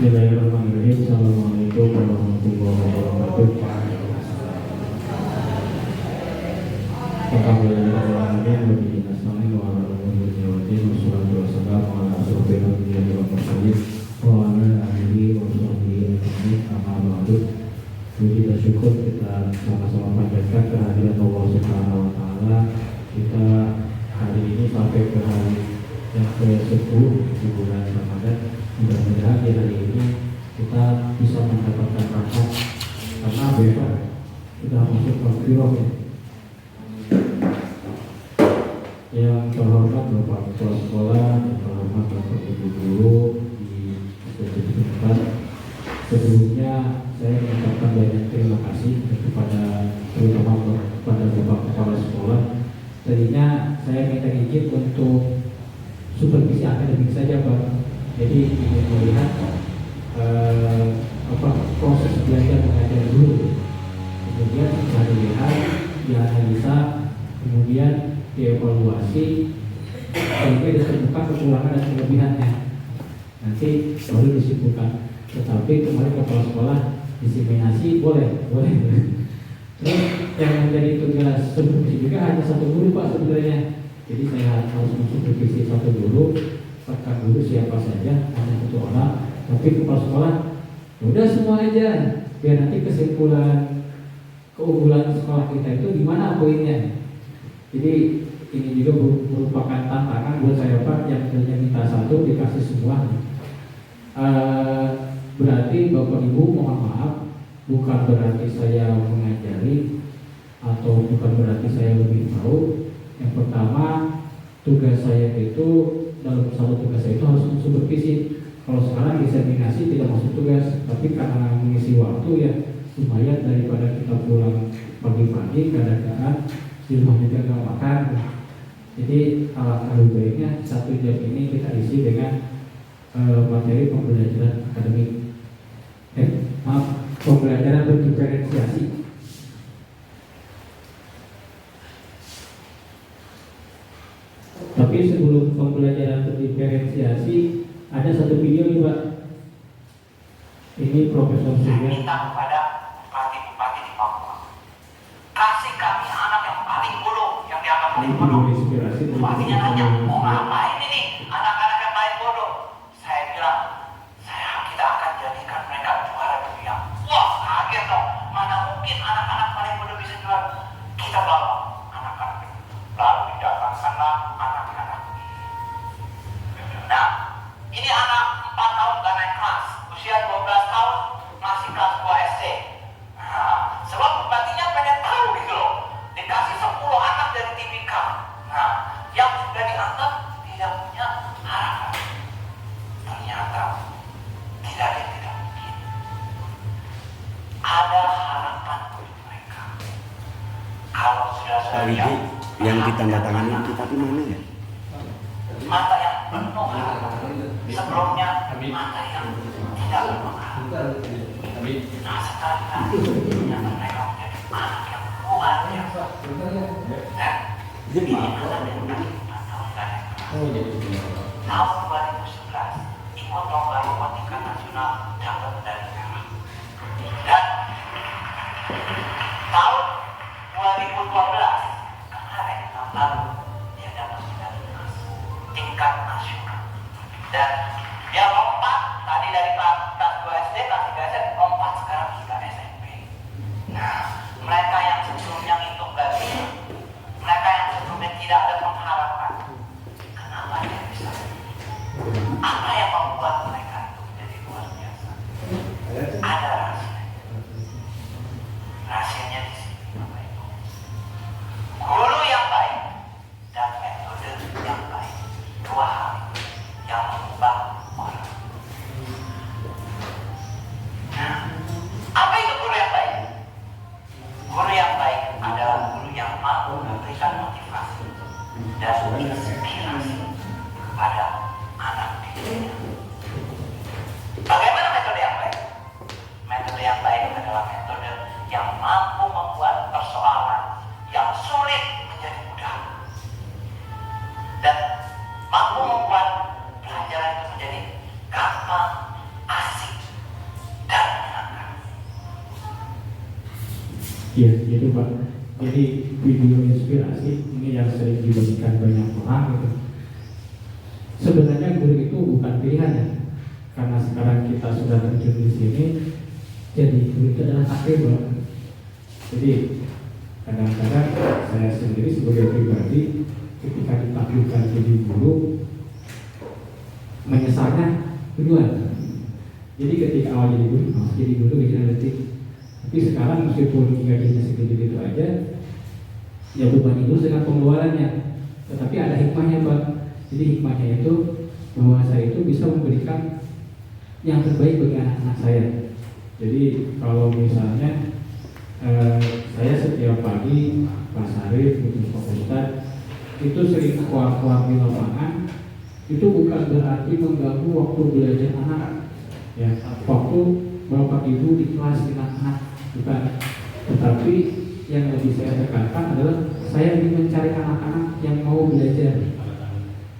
Bismillahirrahmanirrahim. Assalamualaikum warahmatullahi wabarakatuh. Alhamdulillahirrahmanirrahim. Wabillahi nasta'in wa ala alihi wassalatu wassalamu ala asyrofil anbiya'i wal mursalin wa ala alihi wa sahbihi ajma'in. Amma ba'du. Puji dan syukur kita sama-sama panjatkan kehadirat Allah Subhanahu wa taala. Kita hari ini sampai ke hari yang ke-10 di bulan Ramadan. Mudah-mudahan di hari ini kita bisa mendapatkan rahmat karena besok sudah masuk Ramadan. Yang terhormat Bapak Kepala Sekolah, yang terhormat Bapak Ibu Guru di tempat. Sebelumnya saya mengucapkan banyak terima kasih kepada terutama kepada Bapak Kepala Sekolah. Tadinya saya minta izin untuk supervisi akademik saja, Pak. Jadi ingin melihat proses belajar mengajar dulu, kemudian setelah dilihat, dianalisa, kemudian dievaluasi sehingga ditemukan kekurangan dan kelebihannya. Nanti baru disimpulkan. Tetapi kemarin kepala sekolah diseminasi boleh. Terus yang menjadi tugas supervisi juga hanya satu guru, Pak, sebenarnya. Jadi saya harus mensupervisi satu guru. Rekan guru siapa saja, hanya satu orang, tapi kepala sekolah udah semua aja, biar nanti kesimpulan keunggulan sekolah kita itu gimana poinnya. Jadi ini juga merupakan tantangan buat saya, Pak, yang hanya minta satu dikasih semua. Berarti Bapak Ibu mohon maaf, bukan berarti saya mengajari atau bukan berarti saya lebih tahu. Yang pertama, tugas saya itu dalam satu tugas saya itu harus mensupervisi. Kalau sekarang diseminasi tidak masuk tugas, tapi karena mengisi waktu ya lumayan daripada kita pulang pagi-pagi kadang-kadang di rumah juga nggak makan. Jadi alangkah lebih baiknya 1 jam ini kita isi dengan materi pembelajaran akademik. Pembelajaran berdiferensiasi. Tapi sebelum pembelajaran berdiferensiasi ada satu video nih, Pak. Ini Profesor Surya. Minta kepada bupati-bupati di Papua, kasih kami anak yang paling bodoh, yang dianggap paling bodoh. Bupatinya nanya, mau ngapain ini anak-anak yang paling bodoh? Saya bilang, kita akan jadikan mereka juara dunia. Wah, kaget dong. Mana mungkin anak-anak paling bodoh bisa juara? Kita bawa anak-anak itu. Lalu didatangkanlah anak-anak ini. Nah, ini anak 4 tahun gak naik kelas, usia 12 tahun masih kelas 2 SD. Nah, sebab bupatinya pengen tahu gitu loh. Dikasih 10 anak dari TBK. Nah, yang sudah dianggap tidak punya harapan. Ternyata tidak ada yang tidak mungkin. Ada harapan untuk mereka. Kalau sudah Ibu, yang ditandatangani itu tapi mana ya? mata yang penuh harapan. Sebelumnya mata yang tidak penuh harapan. Nah, sekarang ternyata mereka menjadi anak yang luar biasa. Dan ini anak yang tadi 4 tahun gak naik kelas. Tahun 2011 ikut lomba robotika nasional dapat medali perak. Dan tahun 2012 kemarin tahun lalu dia dapat medali emas tingkat nasional. Dan dia lompat tadi dari kelas 2 SD, kelas 3 SD, lompat sekarang sudah SMP. Nah, mereka yang sebelumnya itu gak bisa, mereka yang sebelumnya tidak ada pengharapan, kenapa dia bisa? Apa yang membuat mereka itu menjadi luar biasa? Iya, gitu Pak. Jadi video inspirasi ini yang sering dibagikan banyak orang gitu. Sebenarnya guru itu bukan pilihan ya, karena sekarang kita sudah terjun di sini, jadi guru itu adalah takdir Pak. Jadi kadang-kadang saya sendiri sebagai pribadi ketika ditakdirkan jadi guru, menyesalnya kedua. Jadi ketika awal jadi guru gajinya detik. Tapi sekarang meskipun gajinya segitu-gitu aja, ya beban itu dengan pengeluarannya. Tetapi ada hikmahnya Pak. Jadi hikmahnya itu bahwa saya itu bisa memberikan yang terbaik bagi anak-anak saya. Jadi kalau misalnya saya setiap pagi Pak Sarif, Pak Ustadz itu sering keluar di lapangan, itu bukan berarti mengganggu waktu belajar anak. Ya, waktu Bapak Ibu di kelas dengan anak bukan, tetapi yang lebih saya tekankan adalah saya ingin mencari anak-anak yang mau belajar.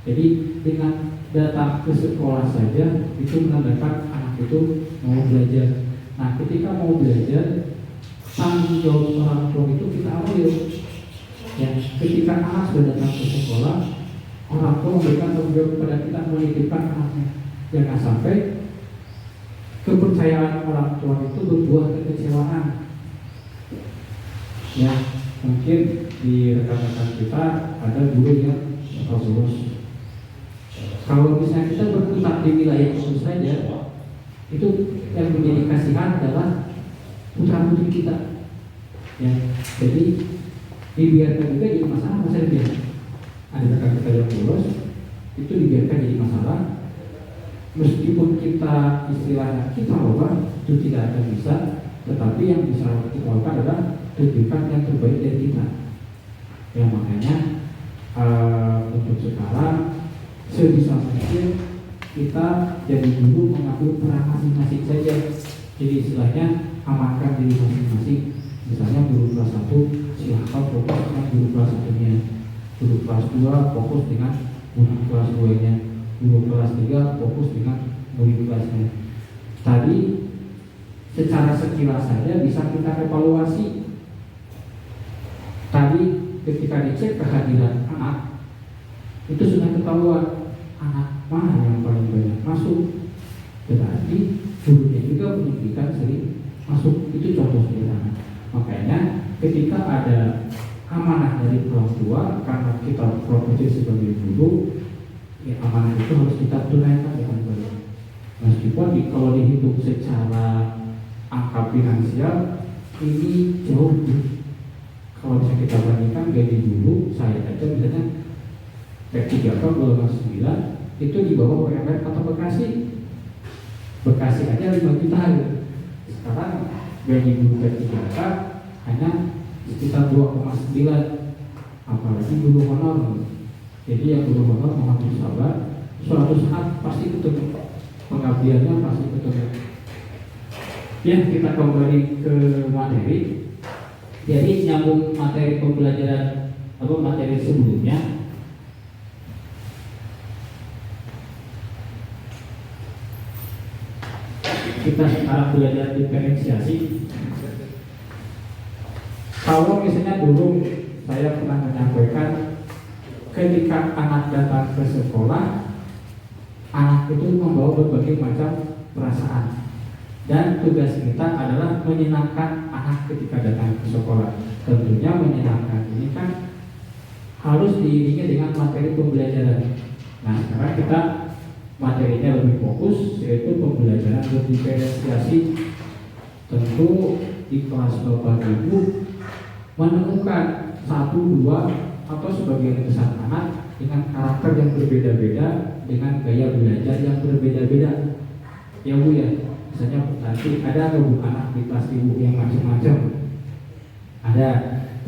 Jadi dengan datang ke sekolah saja itu menandakan anak itu mau belajar. Nah, ketika mau belajar, tanggung jawab orang tua itu kita ambil. Ya, ketika anak sudah datang ke sekolah, orang tua memberikan tanggung jawab kepada kita menitipkan anaknya. Jangan sampai kepercayaan orang tua itu berbuah kekecewaan. Ya, mungkin di rekan-rekan kita ada guru yang bolos. Kalau misalnya kita berkutat di wilayah itu saja, itu yang menjadi kasihan adalah putra putri kita. Ya, jadi dibiarkan juga jadi masalah dia. Ada rekan kita yang bolos, itu dibiarkan jadi masalah. Meskipun kita istilahnya kita ubah, itu tidak akan bisa. Tetapi yang bisa kita lakukan adalah tunjukkan yang terbaik dari kita. Ya, makanya untuk sekarang sebisa mungkin kita jadi guru mengambil peran masing-masing saja. Jadi istilahnya amankan diri masing-masing. Misalnya guru kelas 1 silahkan fokus dengan guru kelas 1-nya, guru kelas 2 fokus dengan guru kelas 2-nya, guru kelas 3 fokus dengan guru kelasnya. Tadi secara sekilas saja bisa kita evaluasi. Tadi ketika dicek kehadiran anak, itu sudah ketahuan anak mana yang paling banyak masuk. Berarti gurunya juga menunjukkan sering masuk. Itu contoh sederhana. Makanya ketika ada amanah dari orang tua, karena kita profesi sebagai guru, ya amanah itu harus kita tunaikan dengan baik. Meskipun kalau dihitung secara angka finansial ini jauh lebih. Kalau bisa kita bandingkan gaji guru saya aja misalnya P3K golongan 9 itu di bawah UMR Kota Bekasi. Bekasi aja 5 juta gitu. Sekarang gaji guru P3K hanya sekitar 2,9, apalagi guru honor. Jadi yang guru honor mohon bersabar, suatu saat pasti ketemu, pengabdiannya pasti ketemu. Ya, kita kembali ke materi. Jadi nyambung materi pembelajaran atau materi sebelumnya. Kita sekarang belajar diferensiasi. Kalau misalnya dulu saya pernah menyampaikan ketika anak datang ke sekolah, anak itu membawa berbagai macam perasaan. Dan tugas kita adalah menyenangkan anak ketika datang ke sekolah. Tentunya menyenangkan ini kan harus diiringi dengan materi pembelajaran. Nah, sekarang kita materinya lebih fokus, yaitu pembelajaran berdiferensiasi. Tentu di kelas Bapak Ibu menemukan 1, 2 atau sebagian besar anak dengan karakter yang berbeda-beda, dengan gaya belajar yang berbeda-beda. Ya Bu ya, misalnya nanti ada anak di kelas Ibu yang macam-macam. Ada,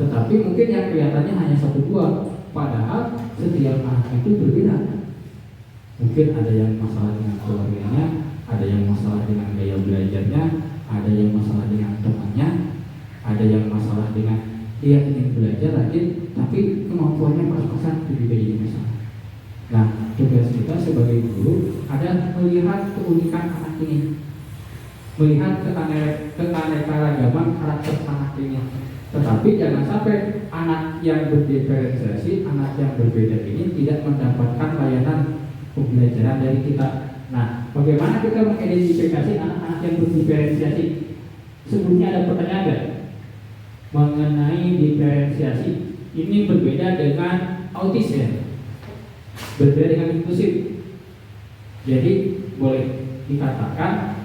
tetapi mungkin yang kelihatannya hanya 1, 2, padahal setiap anak itu berbeda. Mungkin ada yang masalah dengan keluarganya, ada yang masalah dengan gaya belajarnya, ada yang masalah dengan temannya, ada yang masalah dengan dia ingin belajar rajin, tapi kemampuannya pas-pasan itu juga jadi masalah. Nah, tugas kita sebagai guru ada melihat keunikan anak ini. melihat keanekaragaman karakter anak ini. Tetapi jangan sampai anak yang berdiferensiasi, anak yang berbeda ini tidak mendapatkan layanan pembelajaran dari kita. Nah, bagaimana kita mengidentifikasi anak-anak yang berdiferensiasi? Sebelumnya ada pertanyaan nggak mengenai diferensiasi? Ini berbeda dengan autis ya, berbeda dengan inklusif. Jadi boleh dikatakan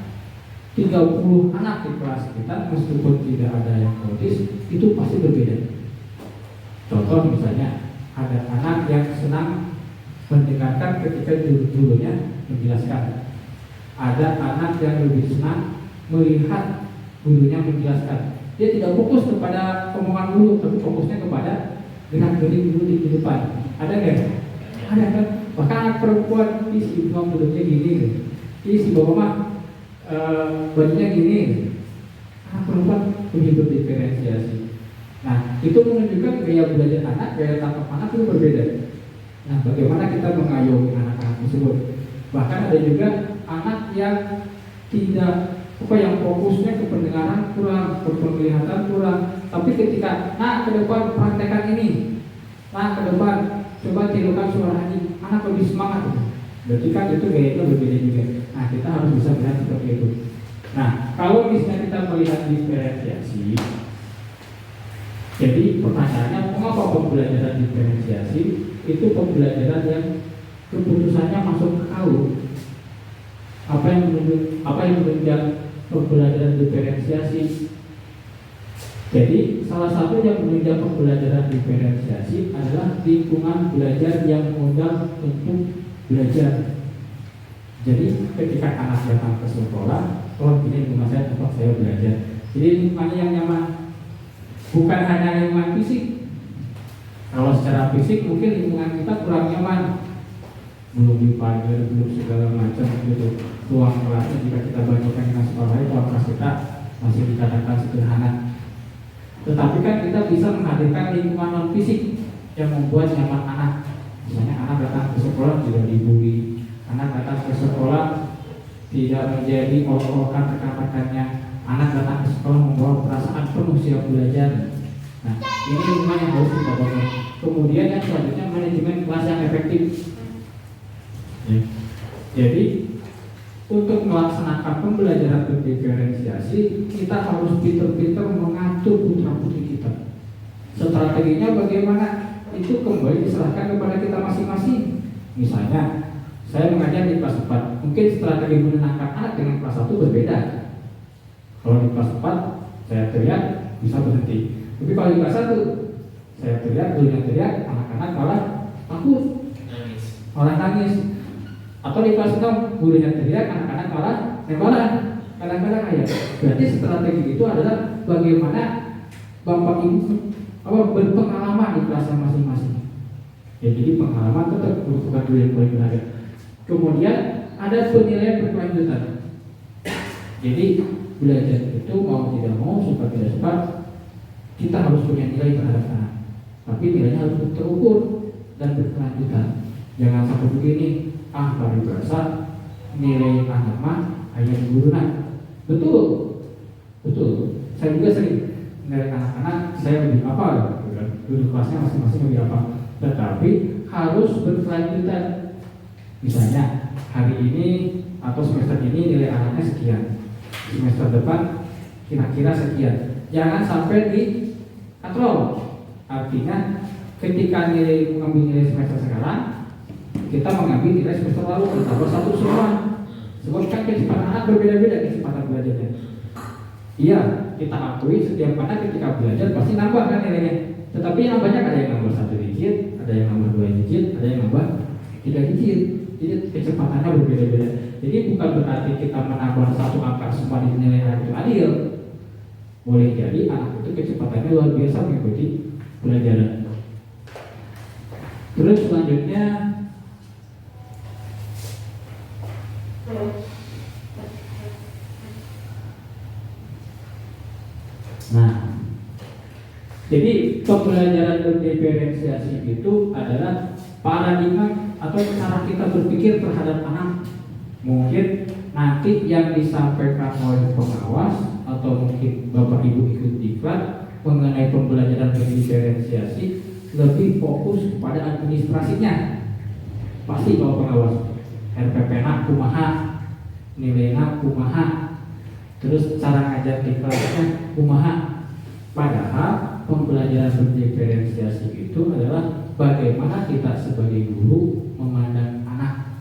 30 anak di kelas kita meskipun tidak ada yang autis itu pasti berbeda. Contoh misalnya ada anak yang senang mendengarkan ketika guru-gurunya menjelaskan. Ada anak yang lebih senang melihat gurunya menjelaskan. Dia tidak fokus kepada omongan guru, tapi fokusnya kepada gerak-gerik guru di depan. Ada nggak? Ada kan? Bahkan anak perempuan si bawah mulutnya gini, si bawah mah bajunya gini. Anak perempuan lebih berdiferensiasi. Nah, itu menunjukkan gaya belajar anak, gaya tangkap anak itu berbeda. Nah, bagaimana kita mengayomi anak-anak tersebut? Bahkan ada juga anak yang tidak yang fokusnya ke pendengaran kurang, ke penglihatan kurang. Tapi ketika, ke depan praktekkan ini, ke depan coba tirukan suara anjing, anak lebih semangat. Berarti kan itu gayanya berbeda juga. Nah, kita harus bisa melihat seperti itu. Nah, kalau misalnya kita melihat diferensiasi, jadi pertanyaannya, mengapa pembelajaran diferensiasi itu pembelajaran yang keputusannya masuk ke KAU? Apa yang menunjang pembelajaran diferensiasi? Jadi salah satu yang menunjang pembelajaran diferensiasi adalah lingkungan belajar yang mudah untuk belajar. Jadi ketika anak datang ke sekolah, ini lingkungan saya tempat saya belajar. Jadi lingkungannya yang nyaman, bukan hanya lingkungan fisik. Kalau secara fisik mungkin lingkungan kita kurang nyaman, belum dipagar, belum segala macam gitu. Ruang kelasnya jika kita bandingkan dengan sekolah lain, ruang kelas kita masih dikatakan sederhana. Tetapi kan kita bisa menghadirkan lingkungan non fisik yang membuat nyaman anak. Misalnya anak datang ke sekolah tidak dibully, anak datang ke sekolah tidak menjadi olok-olokan rekan-rekannya, anak datang ke sekolah membawa perasaan penuh siap belajar. Nah, ini lingkungan yang harus kita bangun. Kemudian yang selanjutnya manajemen kelas yang efektif. Jadi untuk melaksanakan pembelajaran berdiferensiasi, kita harus pintar-pintar mengatur putra-putri kita. Strateginya bagaimana? Itu kembali diserahkan kepada kita masing-masing. Misalnya, saya mengajar di kelas 4, mungkin strategi menenangkan anak dengan kelas 1 berbeda. Kalau di kelas 4, saya teriak, bisa berhenti. Tapi kalau di kelas 1, saya teriak, gurunya teriak, anak-anak malah takut, malah nangis. Atau di kelas 6, gurunya teriak, anak-anak malah nembalan. Kadang-kadang kayak, berarti strategi itu adalah bagaimana Bapak Ibu berpengalaman di kelasnya masing-masing. Ya, jadi pengalaman tetap bukan dulu yang paling berharga. Kemudian ada penilaian berkelanjutan. Jadi belajar itu mau tidak mau, suka tidak suka, kita harus punya nilai terhadap anak. Tapi nilainya harus terukur dan berkelanjutan. Jangan sampai begini, hari berasa nilai anak mah hanya guru nak. Betul. Saya juga sering nilai anak-anak saya lebih apa, duduk kelasnya masing-masing lebih apa. Tetapi harus berkelanjutan. Misalnya hari ini atau semester ini nilai anaknya sekian, semester depan kira-kira sekian. Jangan sampai di katrol. Artinya ketika mengambil nilai semester sekarang, kita mengambil nilai semester lalu ditambah 1 semua. Sebab kan kecepatan anak berbeda-beda kecepatan belajarnya. Iya, kita akui setiap anak ketika belajar pasti nambah kan nilainya. Tetapi yang banyak ada yang nambah 1 digit, ada yang nambah 2 digit, ada yang nambah 3 digit. Jadi kecepatannya berbeda-beda. Jadi bukan berarti kita menambah 1 angka semua di nilai anak itu adil. Boleh jadi anak itu kecepatannya luar biasa mengikuti pelajaran. Terus selanjutnya jadi pembelajaran berdiferensiasi itu adalah paradigma atau cara kita berpikir terhadap anak. Mungkin nanti yang disampaikan oleh pengawas atau mungkin Bapak Ibu ikut diklat mengenai pembelajaran berdiferensiasi lebih fokus kepada administrasinya. Pasti kalau pengawas RPP-na kumaha, nilainya kumaha, terus cara ngajar di kelasnya kumaha. Padahal pembelajaran berdiferensiasi itu adalah bagaimana kita sebagai guru memandang anak.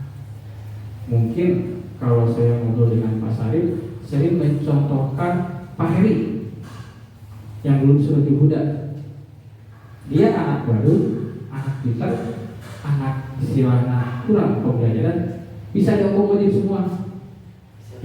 Mungkin kalau saya ngobrol dengan Pak Sarif, sering mencontohkan Pak Heri yang belum sudah dibudak. Dia anak baru, anak pintar, anak istilahnya kurang pembelajaran, bisa diokomodir semua.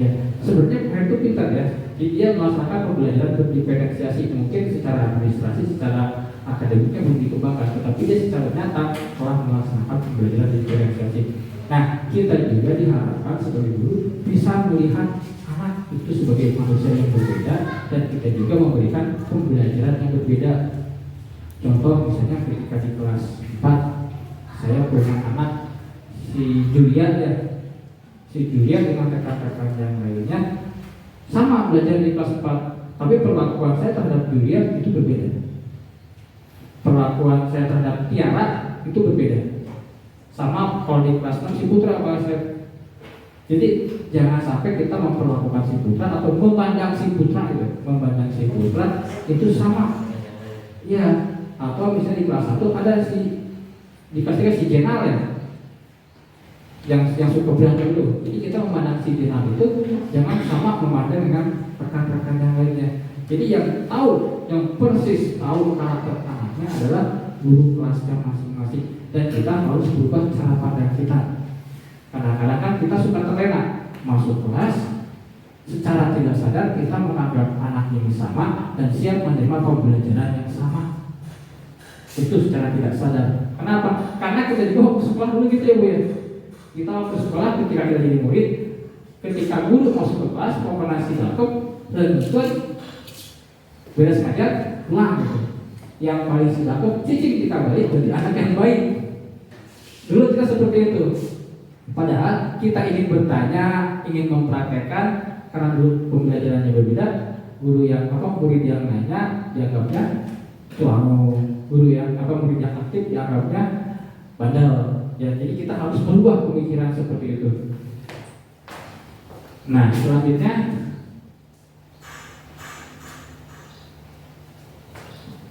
Ya, sebenarnya Pak Heri itu pintar ya. Dia melaksanakan pembelajaran berdiferensiasi, mungkin secara administrasi, secara akademiknya belum dikembangkan, tetapi dia secara nyata telah melaksanakan pembelajaran diferensiasi. Nah, kita juga diharapkan sebagai guru bisa melihat anak itu sebagai manusia yang berbeda, dan kita juga memberikan pembelajaran yang berbeda. Contoh misalnya ketika di kelas 4, saya punya anak si Julian ya. Si Julian dengan rekan-rekan yang lainnya sama belajar di kelas 4, tapi perlakuan saya terhadap Julian itu berbeda. Perlakuan saya terhadap Tiara itu berbeda. Sama kalau di kelas 6 si Putra Pak Asep. Jadi jangan sampai kita memperlakukan si Putra atau memandang si Putra itu sama. Ya, atau misalnya di kelas 1 ada di kelas 3 si Jenal ya. Yang suka berantem dulu. Jadi kita memandang si Jenal itu jangan sama memandang dengan rekan-rekan yang lainnya. Jadi yang persis tahu karakter anaknya adalah guru kelasnya masing-masing, dan kita harus berubah cara pandang kita. Kadang-kadang kan kita suka terlena masuk kelas, secara tidak sadar kita menganggap anak ini sama dan siap menerima pembelajaran yang sama. Itu secara tidak sadar. Kenapa? Karena kita juga ke sekolah dulu gitu ya Bu ya. Kita ke sekolah ketika kita jadi murid, ketika guru masuk ke kelas mau ngasih laptop dan beres ngajar pulang gitu. Yang paling silapuk cicing kita balik jadi anak yang baik. Dulu kita seperti itu. Padahal kita ingin bertanya, ingin mempraktekkan, karena dulu pembelajarannya berbeda. Murid yang nanya dianggapnya tuanu, murid yang aktif dianggapnya bandel. Ya, jadi kita harus merubah pemikiran seperti itu. Nah, selanjutnya,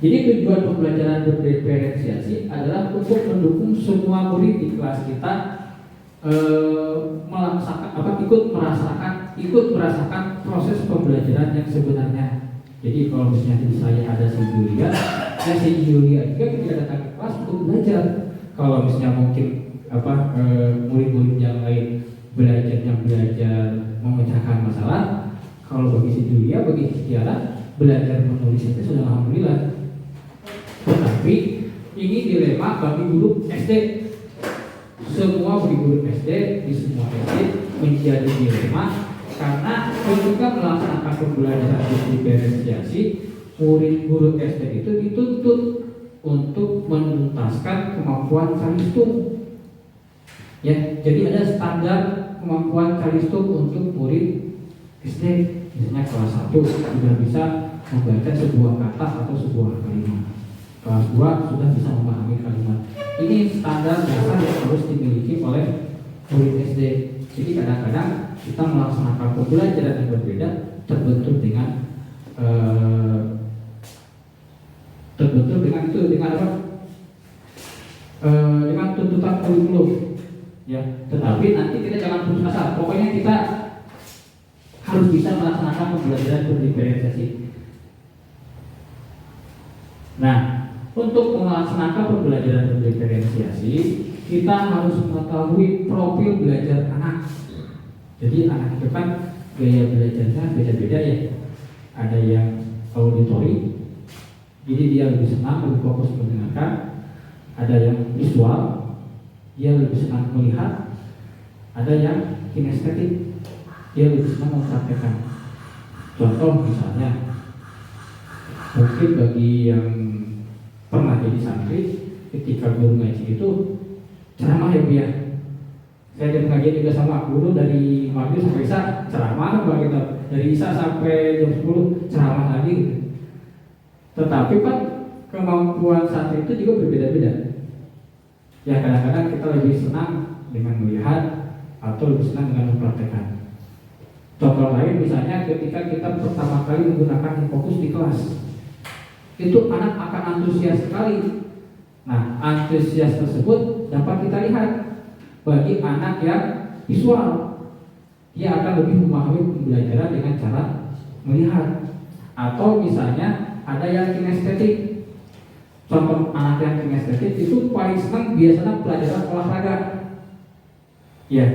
jadi tujuan pembelajaran berdiferensiasi adalah untuk mendukung semua murid di kelas kita ikut merasakan proses pembelajaran yang sebenarnya. Jadi kalau misalnya di saya ada si Julia juga ketika datang ke kelas untuk belajar. Kalau misalnya mungkin murid-murid yang lain belajar memecahkan masalah. Kalau bagi si Julia, bagi si Tiara, belajar menulis itu sudah alhamdulillah. Tetapi ini dilema bagi guru SD. Semua guru SD di semua SD menjadi dilema karena ketika melaksanakan pembelajaran diferensiasi, murid guru SD itu dituntut untuk menuntaskan kemampuan calistung. Ya, jadi ada standar kemampuan calistung untuk murid SD. Misalnya kelas 1 sudah bisa membaca sebuah kata atau sebuah kalimat. Kelas 2 sudah bisa memahami kalimat. Ini standar dasar yang harus dimiliki oleh murid SD. Jadi kadang-kadang kita melaksanakan pembelajaran yang berbeda terbentuk dengan dengan tuntutan kurikulum. Ya, tetapi nanti kita jangan putus asa. Pokoknya kita harus bisa melaksanakan pembelajaran berdiferensiasi. Nah, untuk melaksanakan pembelajaran berdiferensiasi, kita harus mengetahui profil belajar anak. Jadi anak itu kan gaya belajarnya beda-beda ya. Ada yang auditori, jadi dia lebih senang, lebih fokus mendengarkan. Ada yang visual, dia lebih senang melihat. Ada yang kinestetik, dia lebih senang mempraktekkan. Contoh misalnya, mungkin bagi yang pernah jadi santri, ketika guru ngaji itu ceramah ya Bu ya. Saya ada pengajian juga sama guru dari maghrib sampai isya ceramah Pak kita, dari isya sampai jam 10 ceramah lagi gitu. Tetapi Pak, kemampuan santri itu juga berbeda-beda. Ya kadang-kadang kita lebih senang dengan melihat atau lebih senang dengan mempraktekkan. Contoh lain misalnya ketika kita pertama kali menggunakan fokus di kelas, itu anak akan antusias sekali. Nah, antusias tersebut dapat kita lihat bagi anak yang visual, dia akan lebih memahami pembelajaran dengan cara melihat. Atau misalnya ada yang kinestetik. Contoh anak yang kinestetik itu paling senang biasanya pelajaran olahraga. Ya,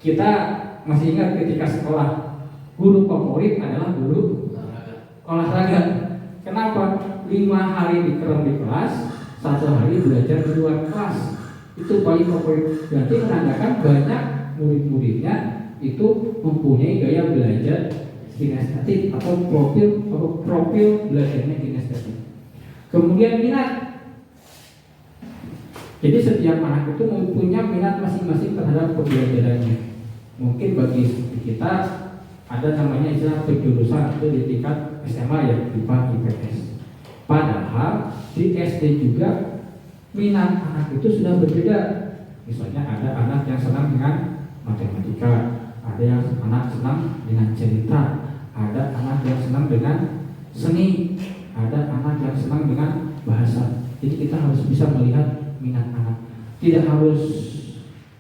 kita masih ingat ketika sekolah, guru favorit adalah guru olahraga. Kenapa? 5 hari dikerem di kelas, 1 hari belajar di luar kelas. Itu paling favorit. Berarti menandakan banyak murid-muridnya itu mempunyai gaya belajar kinestetik atau profil belajarnya kinestetik. Kemudian minat. Jadi setiap anak itu mempunyai minat masing-masing terhadap pembelajarannya. Mungkin bagi kita ada namanya istilah penjurusan itu di tingkat SMA ya, IPA IPS. Padahal di SD juga minat anak itu sudah berbeda. Misalnya ada anak yang senang dengan matematika, ada yang anak senang dengan cerita, ada anak yang senang dengan seni, ada anak yang senang dengan bahasa. Jadi kita harus bisa melihat minat anak. Tidak harus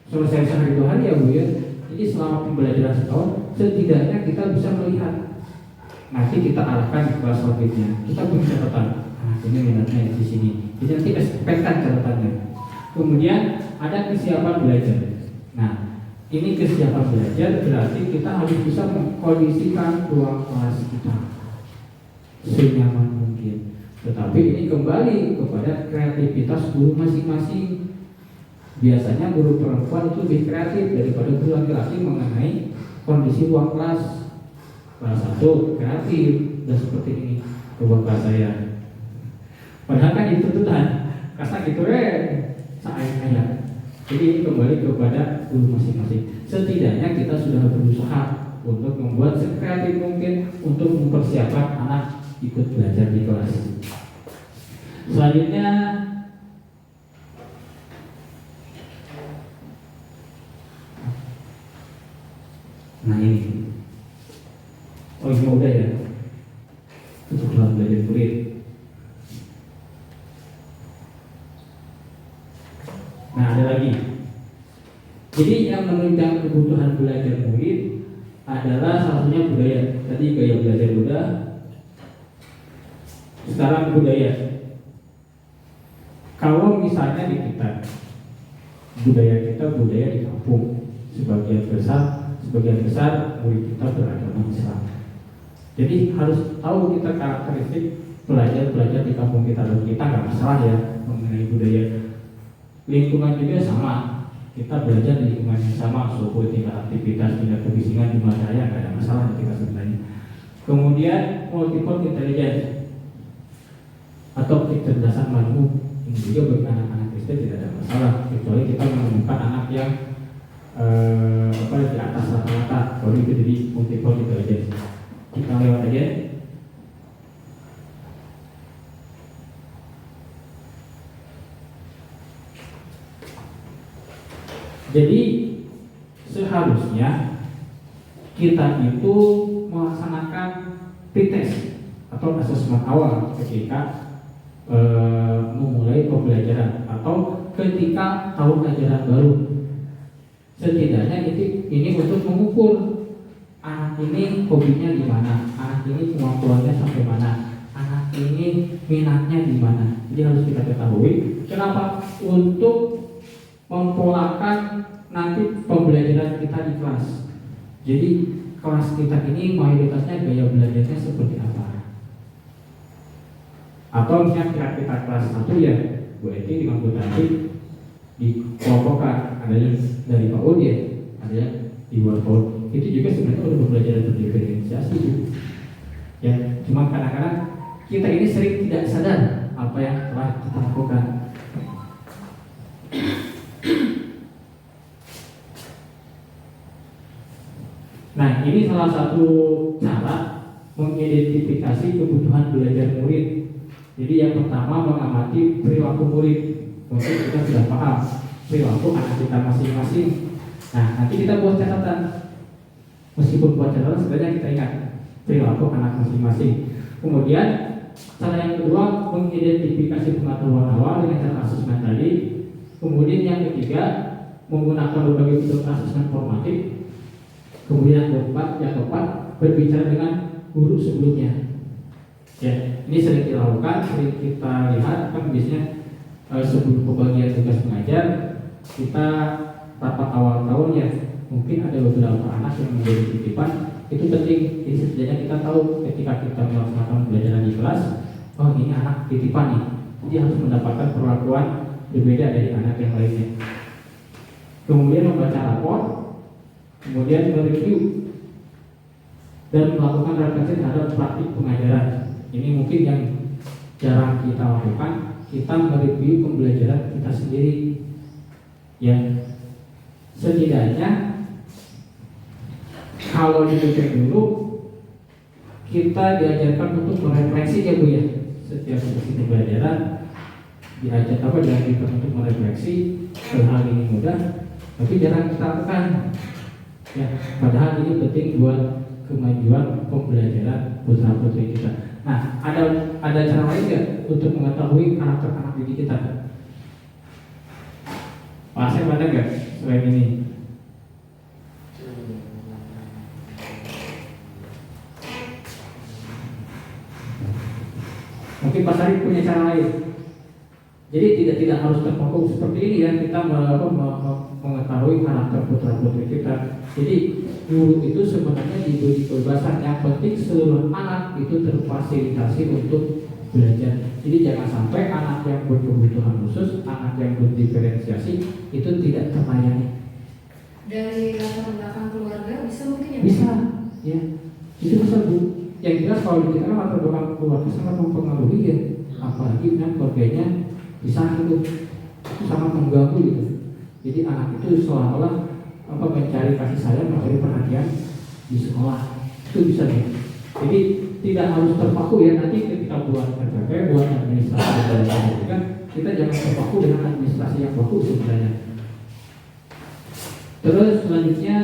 selesai sehari 2 hari ya Bu ya. Jadi selama pembelajaran setahun, setidaknya kita bisa melihat. Nanti kita arahkan ke kelas selanjutnya. Kita punya catatan. Ini minatnya di sini. Jadi nanti aspekkan catatannya. Kemudian ada kesiapan belajar. Nah, ini kesiapan belajar berarti kita harus bisa mengkondisikan ruang kelas kita senyaman mungkin. Tetapi ini kembali kepada kreativitas guru masing-masing. Biasanya guru perempuan itu lebih kreatif daripada guru laki-laki mengenai kondisi ruang kelas. Kelas 1 kreatif dan seperti ini ruang kelas saya. Padahal kan itu tuh kasar gitu saya. Jadi ini kembali kepada guru masing-masing. Setidaknya kita sudah berusaha untuk membuat sekreatif mungkin untuk mempersiapkan anak ikut belajar di kelas. Selanjutnya nah ini. Oh ini udah ya. Untuk belajar murid. Nah ada lagi. Jadi yang menunjang kebutuhan belajar murid adalah salah satunya budaya. Tadi gaya belajar udah. Sekarang budaya. Kalau misalnya di kita, budaya kita budaya di kampung, sebagian besar murid kita beragama Islam. Jadi harus tahu kita karakteristik pelajar di kampung kita. Dan kita nggak masalah ya mengenai budaya. Lingkungan juga sama. Kita belajar di lingkungan yang sama, suhu, tingkat aktivitas, tingkat kebisingan di Madaya nggak ada masalah kita sebenarnya. Kemudian multiple intelligence atau kecerdasan manusia ini juga bagi anak-anak Kristen tidak ada masalah, kecuali kita menemukan anak yang di atas rata-rata, kalau itu jadi multiple intelligence. Kita lewat aja. Jadi seharusnya kita itu melaksanakan pretest atau asesmen awal ketika memulai pembelajaran atau ketika tahun ajaran baru. Setidaknya ini untuk mengukur anak ini hobinya di mana, anak ini kemampuannya sampai mana, anak ini minatnya di mana. Jadi harus kita ketahui. Kenapa? Untuk mempolakan nanti pembelajaran kita di kelas. Jadi kelas kita ini mayoritasnya gaya belajarnya seperti apa? Atau misalnya kita kelas 1 ya, Bu Eti dengan Bu Tati dikelompokkan, ada yang dari PAUD ya, ada yang di luar PAUD. Itu juga sebenarnya udah pembelajaran berdiferensiasi. Ya, cuma kadang-kadang kita ini sering tidak sadar apa yang telah kita lakukan. Nah, ini salah satu cara mengidentifikasi kebutuhan belajar murid. Jadi yang pertama mengamati perilaku murid. Mungkin kita sudah paham perilaku anak kita masing-masing. Nah, nanti kita buat catatan. Meskipun buat catatan, sebenarnya kita ingat perilaku anak masing-masing. Kemudian cara yang kedua mengidentifikasi pengetahuan awal dengan cara asesmen tadi. Kemudian yang ketiga menggunakan berbagai metode asesmen formatif. Kemudian yang keempat berbicara dengan guru sebelumnya. Ya, ini sering dilakukan, sering kita lihat kan biasanya sebelum pembagian tugas mengajar kita rapat awal tahun ya, mungkin ada beberapa anak yang menjadi titipan. Itu penting, jadi setidaknya kita tahu ketika kita melaksanakan pembelajaran di kelas, oh ini anak titipan nih, jadi harus mendapatkan perlakuan berbeda dari anak yang lainnya. Kemudian membaca rapor, kemudian mereview dan melakukan refleksi terhadap praktik pengajaran. Ini mungkin yang jarang kita lakukan. Kita mereview pembelajaran kita sendiri. Ya, setidaknya kalau dipikir dulu, kita diajarkan untuk merefleksi ya Bu ya. Setiap sesi pembelajaran diajarkan untuk merefleksi. Hal ini mudah, tapi jarang kita lakukan. Ya, padahal ini penting buat kemajuan pembelajaran putra putri kita. Nah, ada cara lain nggak untuk mengetahui karakter anak didik kita? Pak Asep ada nggak selain ini? Mungkin Pak Sarif punya cara lain. Jadi tidak harus terpaku seperti ini ya, kita mengetahui karakter putra putri kita. Jadi guru itu sebenarnya diberi kebebasan, yang penting seluruh anak itu terfasilitasi untuk belajar. Jadi jangan sampai anak yang berkebutuhan khusus, anak yang berdiferensiasi itu tidak terlayani. Dari latar belakang keluarga bisa mungkin ya? Bisa, ya. Itu bisa Bu. Yang jelas kalau kita kan latar belakang keluarga sangat mempengaruhi ya. Apalagi kan keluarganya bisa itu sangat mengganggu gitu. Jadi anak itu seolah-olah mencari kasih sayang, mencari perhatian di sekolah itu bisa nih. Jadi tidak harus terpaku ya, nanti ketika buat RPP, buat administrasi dan lain-lain kan kita jangan terpaku dengan administrasi yang baku sebenarnya. Terus selanjutnya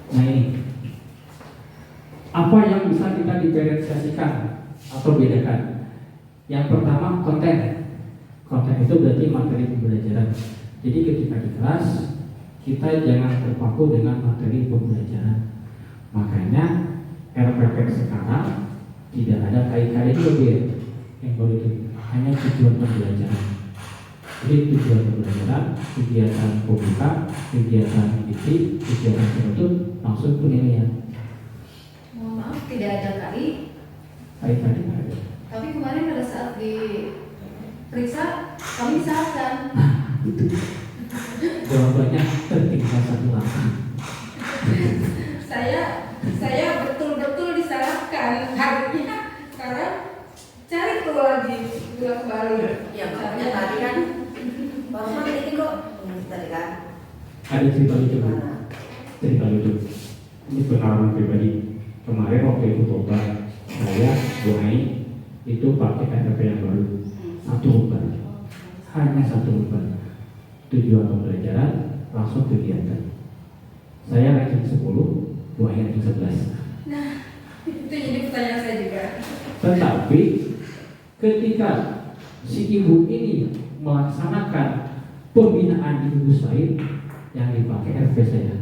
nah ini apa yang bisa kita diferensiasikan atau bedakan? Yang pertama konten. Konten itu berarti materi pembelajaran. Jadi ketika di kelas kita jangan terpaku dengan materi pembelajaran. Makanya RPP sekarang tidak ada KIKD juga yang baru itu, hanya tujuan pembelajaran. Jadi tujuan pembelajaran, kegiatan pembuka, kegiatan inti, kegiatan penutup, langsung penilaian. Mohon maaf tidak ada KI. KIKD nggak ada. Tapi kemarin pada saat diperiksa kami disalahkan. Itu jawabannya tertinggal satu langkah. Saya betul-betul disalahkan harusnya karena cari tuh lagi dua kembali. Ya makanya tadi kan Bapak ini kok tadi kan Ada cerita lucu. Cerita lucu. Ini pengalaman pribadi. Kemarin waktu itu tobat, saya Bunai itu pakai RPP yang baru. Satu lembar, hanya satu lembar. Tujuan pembelajaran langsung kegiatan. Saya ranking 10, Bunai ranking 11. Nah, itu jadi pertanyaan saya juga. Tetapi ketika si ibu ini melaksanakan pembinaan di gugus lain, yang dipakai RP saya.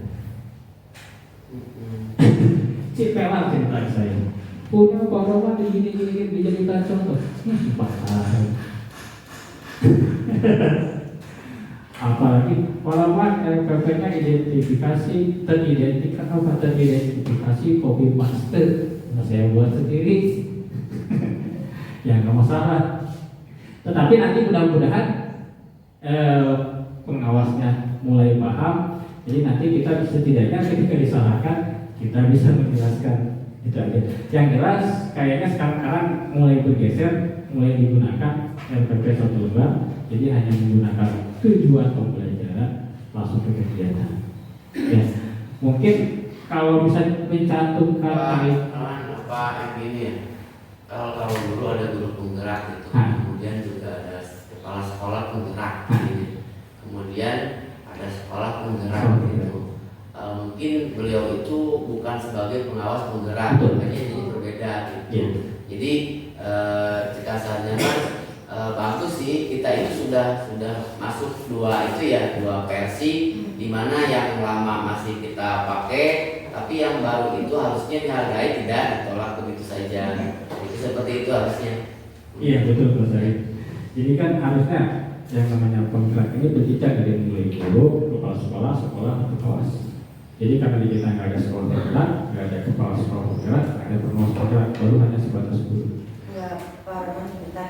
Cipelan cerita saya. Punya pengalaman di gini dijadikan contoh. Pasal. Apalagi pengalaman RPP-nya teridentifikasi copy paste. Nah, saya buat sendiri. Ya nggak masalah. Tetapi nanti mudah-mudahan pengawasnya mulai paham. Jadi nanti kita setidaknya ketika disalahkan kita bisa menjelaskan itu aja. Yang jelas kayaknya sekarang mulai bergeser, mulai digunakan RPP 1 lembar. Jadi hanya menggunakan tujuan pembelajaran langsung ke kegiatan. Ya, mungkin kalau bisa mencantumkan apa ini ya, kalau dulu ada guru penggerak gitu, kemudian juga ada kepala sekolah penggerak gitu. Kemudian ada sekolah penggerak gitu. Mungkin beliau itu bukan sebagai pengawas penggerak, makanya ini berbeda gitu. Jadi jika saatnya bagus sih, kita itu sudah masuk dua versi, di mana yang lama masih kita pakai, tapi yang baru itu harusnya dihargai, tidak ditolak begitu saja. Itu seperti itu harusnya. Iya betul Mas Ari. Jadi kan harusnya yang namanya penggerak ini bercicak dari mulai guru, kepala sekolah, kelas. Jadi karena di kita nggak ada sekolah penggerak, nggak ada kepala sekolah penggerak, nggak ada pengawas penggerak, baru hanya sebatas guru. Enggak, Pak Roman sebentar.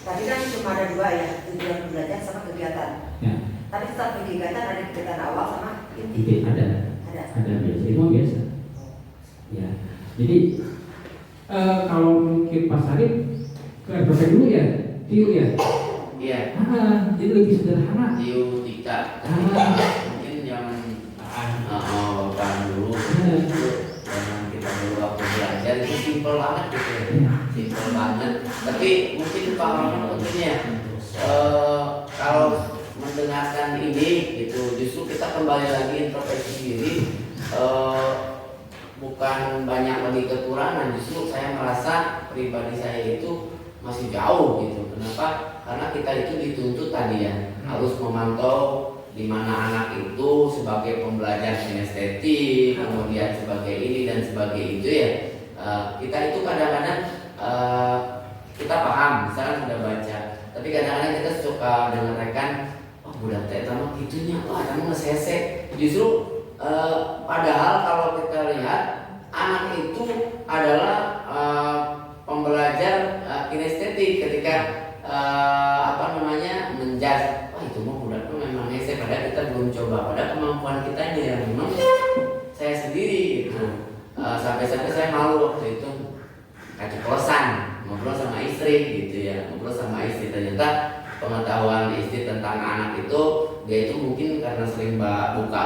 Tadi kan cuma ada dua ya, tujuan belajar sama kegiatan. Ya. Tapi setelah kegiatan ada kegiatan awal sama inti. Ada biasa, itu biasa. Ya. Jadi kalau mungkin Pak Sarif ke RPP dulu ya, TIU ya. Iya. Jadi lebih sederhana. TIU 3. Mungkin yang kan dulu itu zaman kita dulu waktu belajar itu simpel banget gitu ya. Simpel banget. Tapi mungkin Pak Roman mungkin ya kalau mendengarkan ini gitu, justru kita kembali lagi introspeksi diri, bukan banyak lagi kekurangan, justru saya merasa pribadi saya itu masih jauh gitu. Kenapa? Karena kita itu dituntut tadi ya, harus memantau di mana anak itu sebagai pembelajar kinestetik, kemudian sebagai ini dan sebagai itu ya. Kita itu kadang-kadang kita paham, misalkan sudah baca, tapi kadang-kadang kita suka dengar rekan, oh budak teh sama gitunya, wah kamu ngesesek. Justru padahal kalau kita lihat anak itu adalah pembelajar kinestetik ketika menjas, wah itu mah budak tuh memang ngesek, padahal kita belum coba, padahal kemampuan kita ini yang memang saya sendiri gitu. Sampai-sampai saya malu waktu itu keceplosan ngobrol sama istri gitu ya, ngobrol sama istri, ternyata pengetahuan istri tentang anak itu dia itu mungkin karena sering buka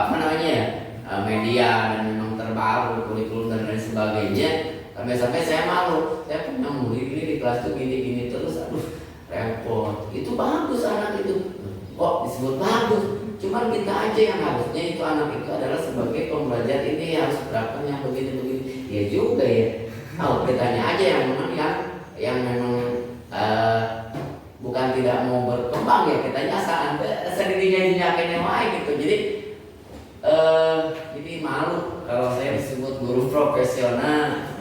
media dan memang terbaru kurikulum dan lain sebagainya, sampai saya malu, saya punya murid ini di kelas tuh gini terus, aduh repot. Itu bagus anak itu, kok disebut bagus, cuman kita aja yang harusnya itu anak itu adalah sebagai pembelajar ini harus berapanya begini ya juga ya. Kitanya aja yang memang bukan tidak mau berkembang ya, kitanya sendirinya dinyakin yang lain gitu. Jadi malu kalau saya disebut guru profesional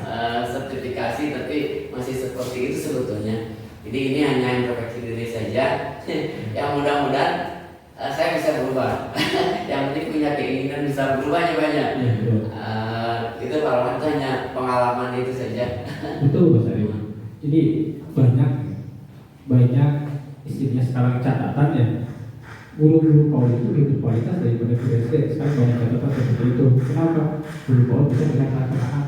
sertifikasi tapi masih seperti itu sebetulnya. Jadi ini hanya introspeksi diri saja. Yang mudah-mudahan saya bisa berubah. Yang penting punya keinginan bisa berubahnya banyak. Itu kalau itu hanya pengalaman itu saja. Betul Mas Ari. Jadi banyak istilahnya sekarang catatan ya, guru-guru PAUD itu lebih kualitas daripada guru SD. Sekarang banyak catatan seperti itu. Kenapa? Guru PAUD bisa melihat anak-anak.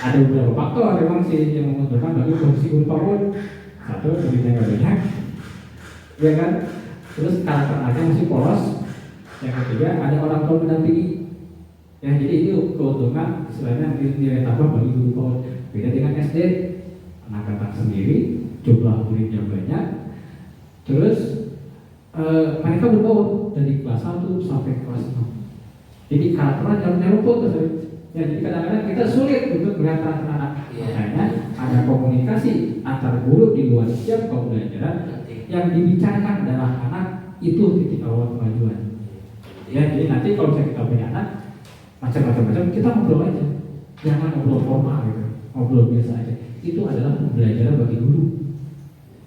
Ada beberapa faktor memang sih yang menguntungkan bagi fungsi guru PAUD. Satu, muridnya nggak banyak, ya kan? Terus karakter anaknya masih polos. Yang ketiga, ada orang tua mendampingi. Ya, jadi itu keuntungan istilahnya nilai tambah bagi guru PAUD. Beda dengan SD, anak-anak sendiri, jumlah muridnya banyak. Terus mereka berbaur dari kelas 1 sampai kelas 6. Jadi karakternya jangan nyeruput. Ya, jadi kadang-kadang kita sulit untuk melihat karakter anak. Makanya ada komunikasi antar guru di luar jam pembelajaran. Yang dibicarakan adalah anak itu titik awal kemajuan. Ya, jadi nanti kalau kita punya anak macam-macam kita ngobrol aja, jangan ngobrol formal gitu, ngobrol biasa aja. Itu adalah pembelajaran bagi guru.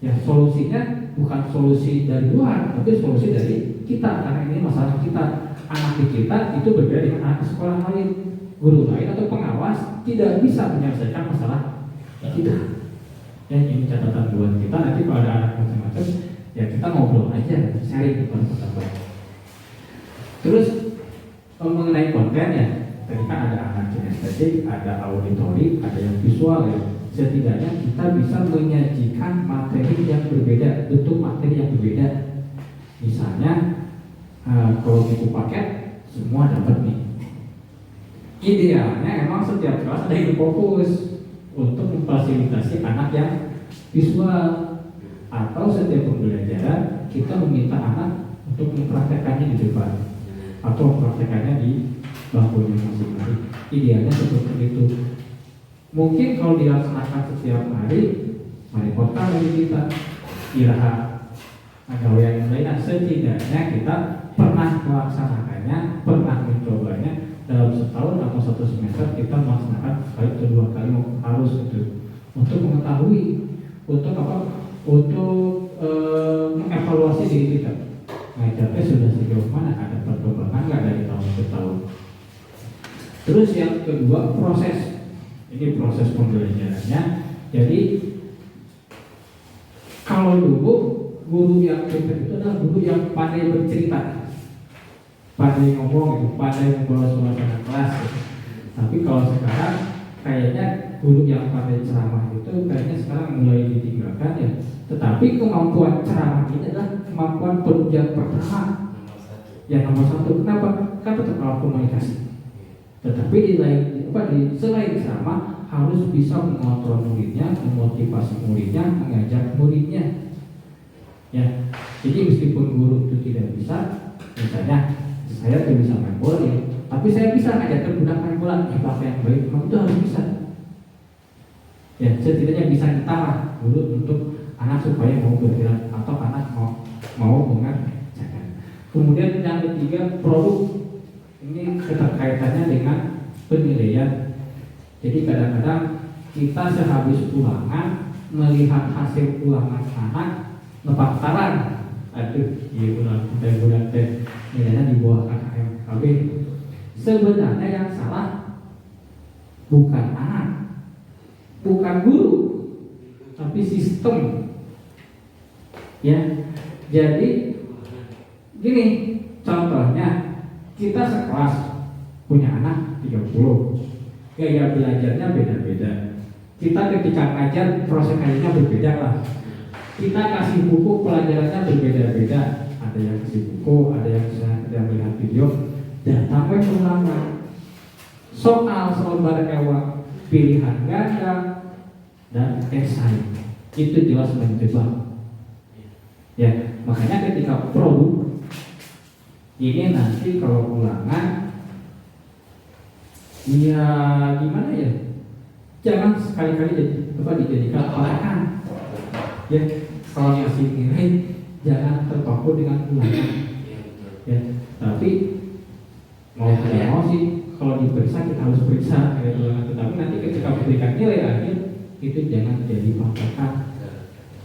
Ya, solusinya bukan solusi dari luar, tapi solusi dari kita, karena ini masalah kita. Anak di kita itu berbeda dengan anak di sekolah lain. Guru lain atau pengawas tidak bisa menyelesaikan masalah kita. Ya, ini catatan buat kita. Nanti kalau ada anak macam-macam, ya kita ngobrol aja, sharing depan teman. Terus mengenai konten ya, tadi kan ada anak kinestetik, ada auditori, ada yang visual ya. Setidaknya kita bisa menyajikan materi yang berbeda, bentuk materi yang berbeda. Misalnya kalau buku paket semua dapat nih. Idealnya emang setiap kelas ada yang fokus untuk memfasilitasi anak yang visual, atau setiap pembelajaran kita meminta anak untuk mempraktekannya di depan atau mempraktekannya di bangkunya masing-masing. Idealnya seperti itu. Mungkin kalau dilaksanakan setiap hari, mari kota bagi kita iraha atau yang lain, setidaknya kita pernah melaksanakannya, pernah mencobanya dalam setahun atau satu semester. Kita melaksanakan sekali atau dua kali harus itu untuk mengetahui, untuk apa? Untuk mengevaluasi diri kita. Ngajarnya sudah sejauh mana, ada perkembangan nggak dari tahun ke tahun. Terus yang kedua, proses. Ini proses pembelajarannya. Jadi kalau dulu guru yang pintar itu adalah guru yang pandai bercerita, pandai ngomong itu, pandai membawa suasana kelas gitu. Tapi kalau sekarang kayaknya guru yang pandai ceramah itu kayaknya sekarang mulai ditinggalkan ya. Tetapi kemampuan ceramah ini adalah kemampuan penunjang pertama, yang nomor satu. Kenapa? Kan tetap komunikasi. Tetapi selain ceramah harus bisa mengontrol muridnya, memotivasi muridnya, mengajak muridnya. Ya, jadi meskipun guru itu tidak bisa, misalnya saya tidak bisa main bola, ya, tapi saya bisa ngajarkan budak main bola, apa yang baik, kamu itu harus bisa. Ya, setidaknya bisa ditambah guru untuk anak supaya mau bergerak atau anak mau mengerjakan. Kemudian yang ketiga, produk. Ini keterkaitannya dengan penilaian. Jadi kadang-kadang kita sehabis ulangan melihat hasil ulangan anak nepaktaran, aduh, iya bulan teh nilainya di bawah KKM. Sebenarnya yang salah bukan anak, bukan guru, tapi sistem. Ya, jadi gini contohnya. Kita sekelas punya anak 30, gaya belajarnya beda-beda. Kita ketika ngajar proses ngajarnya berbeda lah. Kita kasih buku pelajarannya berbeda-beda. Ada yang kasih buku, ada yang bisa melihat video. Datang ke ulangan. Soal selebar ewang, pilihan ganda dan esai itu jelas menjebak. Ya, makanya ketika produk ini nanti kalau ulangan, ya gimana ya? Jangan sekali-kali dijadikan patokan. Ya, kalau ngasih nilai jangan terpaku dengan ulangan. Ya, tapi mau tidak mau sih kalau diperiksa kita harus periksa ulangan. Tetapi nanti ketika memberikan nilai akhir itu jangan jadi patokan.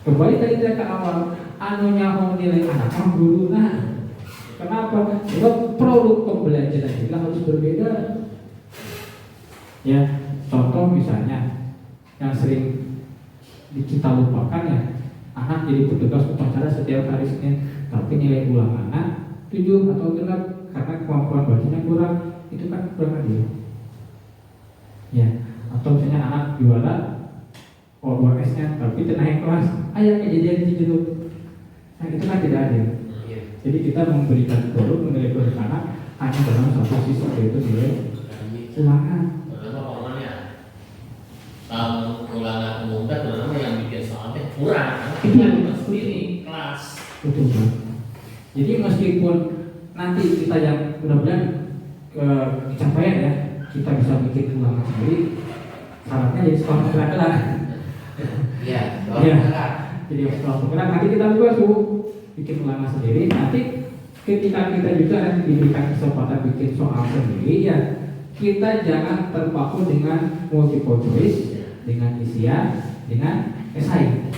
Kembali tadi ke awal, anunya mau nilai anak guru nah. Kenapa? Sebab produk pembelajaran juga harus berbeda. Ya, contoh misalnya yang sering kita lupakan ya, anak jadi petugas upacara setiap hari Senin, tapi nilai ulangan 7 atau genap karena kemampuan bacanya kurang, itu kan kurang adil. Ya, atau misalnya anak juara O2S-nya tapi naik kelas, ayah kejadian di jeruk. Nah, itu kan tidak adil. Jadi kita memberikan produk, menilai produk anak hanya dalam satu sisi, yaitu nilai ulangan. Kalau ulangan umum kan terutama yang bikin soalnya kurang. Itu sendiri kelas. Betul kan? Jadi meskipun nanti kita yang mudah-mudahan kecapaian ya, kita bisa bikin ulangan sendiri, syaratnya jadi sekolah penggerak. Iya, jadi sekolah penggerak nanti kita juga bikin ulangan sendiri. Nanti ketika kita juga nanti diberikan kesempatan bikin soal sendiri ya, kita jangan terpaku dengan multiple choice, dengan isian, dengan esai.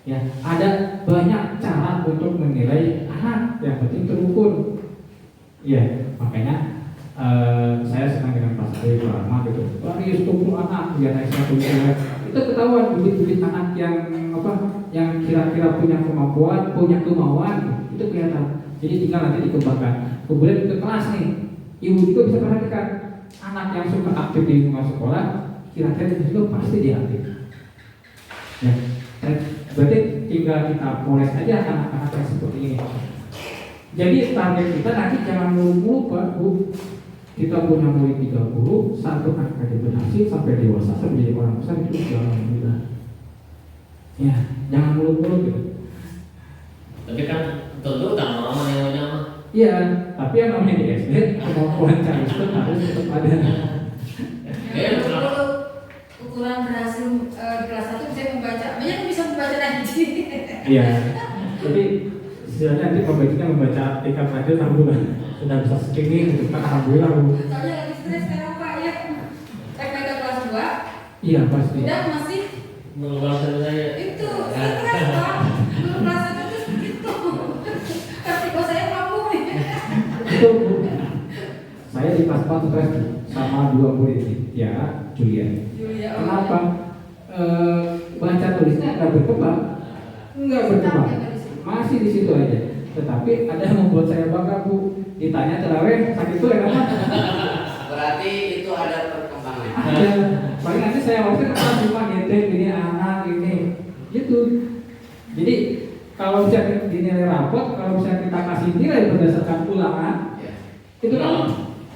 Ya, ada banyak cara untuk menilai anak, yang penting terukur. Ya, makanya saya senang dengan Pak Sari Prama gitu. Hari 10 anak biar naik 1 nilai. Itu ketahuan bibit-bibit anak yang yang kira-kira punya kemampuan, punya kemauan, itu kelihatan. Jadi tinggal nanti dikembangkan. Kemudian ke kelas nih, ibu juga bisa perhatikan anak yang suka aktif di lingkungan sekolah, kira-kira itu juga pasti dia aktif. Ya, berarti tinggal kita poles aja anak-anak yang seperti ini. Jadi target kita nanti jangan mulu-mulu Pak Bu. Kita punya murid 30, satu angka berhasil sampai dewasa sampai jadi orang besar itu alhamdulillah. Ya, jangan mulu-mulu gitu. Tapi kan tentu kan orang yang nyaman. Iya, tapi yang namanya di SD kemampuan cari itu harus tetap ada. Ya, Kalau ukuran berhasil di kelas 1 bisa membaca, banyak yang bisa membaca nanti. Iya, jadi istilahnya nanti pembacanya membaca tingkat lanjut alhamdulillah sudah bisa skimming gitu kan alhamdulillah Bu. Soalnya lagi stres sekarang Pak ya. TPK kelas 2, Iya pasti. udah masih mengeluarkan saya. itu stres Pak. Belum kelas 1 terus begitu. Tapi kok saya mampu nih. Itu Bu. Saya di kelas 4 stres sama dua murid ya Julian. Julia, Kenapa? Baca tulisnya nggak berkembang, nggak berkembang, masih di situ aja. Tetapi ada yang membuat saya bangga Bu. Ditanya terawih sakit tuh ya kan? Berarti itu ada perkembangan. Ada. Paling nanti saya waktu itu kan cuma ngedek ini anak ini, gitu. Jadi kalau bisa dinilai rapot, kalau bisa kita kasih nilai berdasarkan ulangan, Ya. itu kan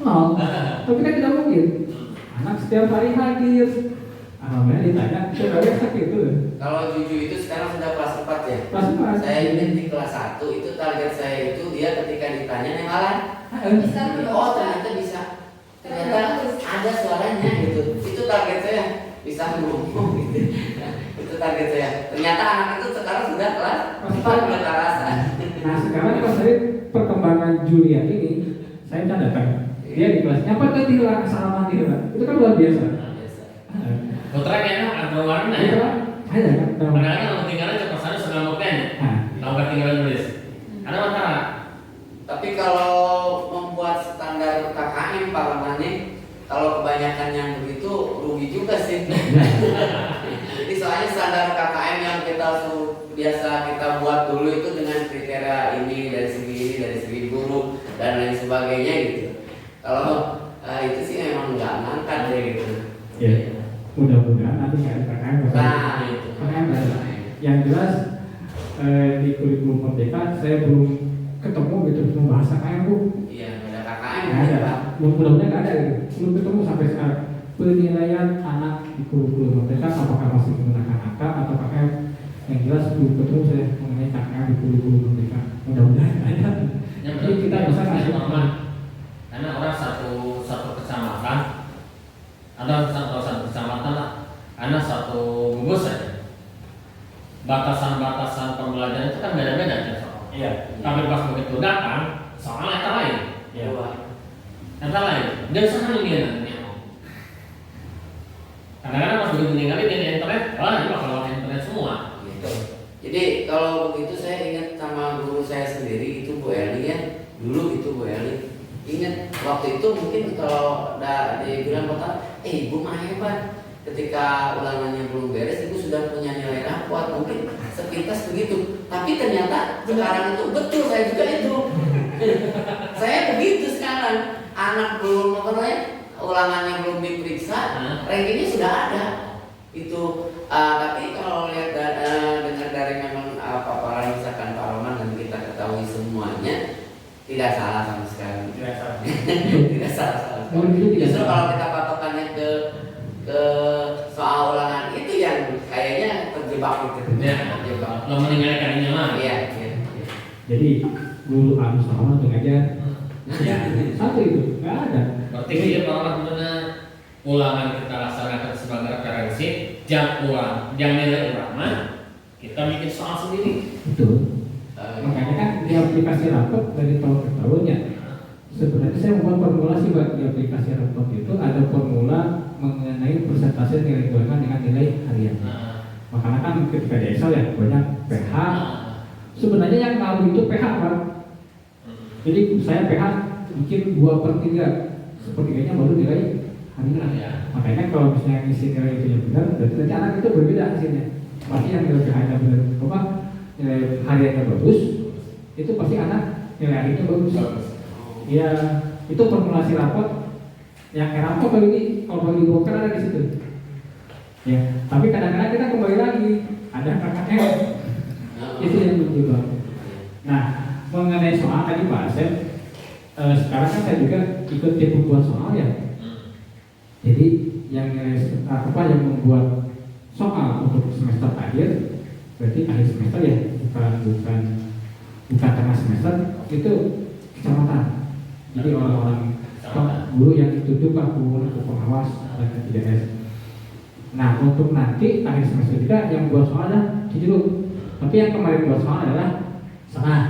nol. Tapi kan tidak mungkin. Anak setiap hari hadir. Alhamdulillah ditanya terawih sakit tuh. Kalau Juju itu sekarang sudah kelas 4 ya. Kelas 4. Saya ingat di kelas 1 itu target saya itu dia ketika ditanya nemalan. Bisa Oh ternyata bisa. Ternyata ada suaranya gitu. Itu target saya bisa ngomong gitu. Itu target saya. Ternyata anak itu sekarang sudah kelas 4 udah karasan. Nah sekarang pas saya perkembangan Julia ini, saya kan datang. Dia di kelasnya apa tadi lah kesalahan dia lah. Itu kan luar biasa. Putra kayaknya ada warna Itu ya. kan ada kan. Kadang-kadang kalau ketinggalan cepat sana sudah mau pen. Nah, Kalau ketinggalan nulis. Ada masalah. Tapi kalau membuat standar KKM Pak Ramani, kalau kebanyakan yang begitu rugi juga sih. Jadi soalnya standar KKM yang kita biasa kita buat dulu itu dengan kriteria ini dari segi guru dan lain sebagainya gitu. Kalau itu sih memang nggak ngangkat deh gitu. ya mudah-mudahan nanti nggak ada KKM. Nah itu. KKM ada. Yang jelas di kurikulum Merdeka saya belum ketemu gitu membahas KKM Bu. Iya nggak ada KKM. Nggak ada. Pak. Mudah-mudahan nggak ada gitu. Belum ketemu sampai sekarang. Penilaian anak di kurikulum Merdeka apakah masih menggunakan angka atau KKM? Yang jelas belum ketemu saya mengenai KKM di kurikulum Merdeka. Mudah-mudahan ada. Yang Jadi kita bisa kasih normal. Karena orang satu kecamatan, ada satu kecamatan lah, ada satu gugus saja. Batasan-batasan pembelajaran itu kan beda-beda ya soal. Iya. Tapi pas begitu datang, soal yang lain. Iya. Yang lain. Dia sana dia nanti. Kadang-kadang pas begitu ninggalin dia di internet, ini bakal lewat internet semua. Gitu. Jadi kalau begitu saya ingat sama guru saya sendiri itu Bu Eli ya. Dulu itu Bu Eli. Ingat waktu itu mungkin kalau udah dibilang kota, ibu mah hebat. Ketika ulangannya belum beres, ibu sudah punya nilai raport. Mungkin sepintas begitu. Tapi ternyata sekarang itu betul saya juga itu. Saya begitu sekarang. Anak belum ulangannya belum diperiksa, rankingnya sudah ada. Itu tapi kalau lihat dengar dari memang paparan misalkan Pak Roman dan kita ketahui semuanya. Tidak salah sama sekali. Tidak salah. Tidak salah sama sekali. Justru kalau kita patokannya ke soal ulangan itu yang kayaknya terjebak gitu. Ya, Terjebak. lo meninggalkan ini mah. Iya. Jadi guru anu sama untuk ngajar. Ya, satu itu nggak ada. Berarti dia bahwa benar ulangan kita laksanakan sebagai referensi, jam nilai ulama kita bikin soal sendiri. Betul. Makanya kan di aplikasi rapot dari tahun ke tahunnya. Sebenarnya saya membuat formulasi buat di aplikasi rapot itu ada formula mengenai persentase nilai ulangan dengan nilai harian. Makanya kan ketika di Excel ya banyak PH. Sebenarnya yang ngaruh itu PH Pak. Jadi saya PH bikin 2/3, sepertiganya baru nilai harian. Makanya kalau misalnya ngisi nilai itu yang benar, berarti nanti anak itu berbeda hasilnya. Pasti yang nilai PH-nya benar, apa nilai hariannya bagus, itu pasti anak nilai hariannya bagus. Ya itu formulasi rapot yang rapot kalau bagi broker ada di situ. Ya, tapi kadang-kadang kita kembali lagi ada KKM. Itu yang berubah. Nah, mengenai soal tadi Pak Asep, sekarang kan saya juga ikut tim pembuat soal ya. Jadi yang membuat soal untuk semester akhir, berarti akhir semester ya, bukan tengah semester, itu kecamatan. Jadi orang-orang guru yang ditunjuk guru pengawas dan K3S. Nah untuk nanti akhir semester juga yang buat soal adalah Cijeruk. Tapi yang kemarin buat soal adalah setengah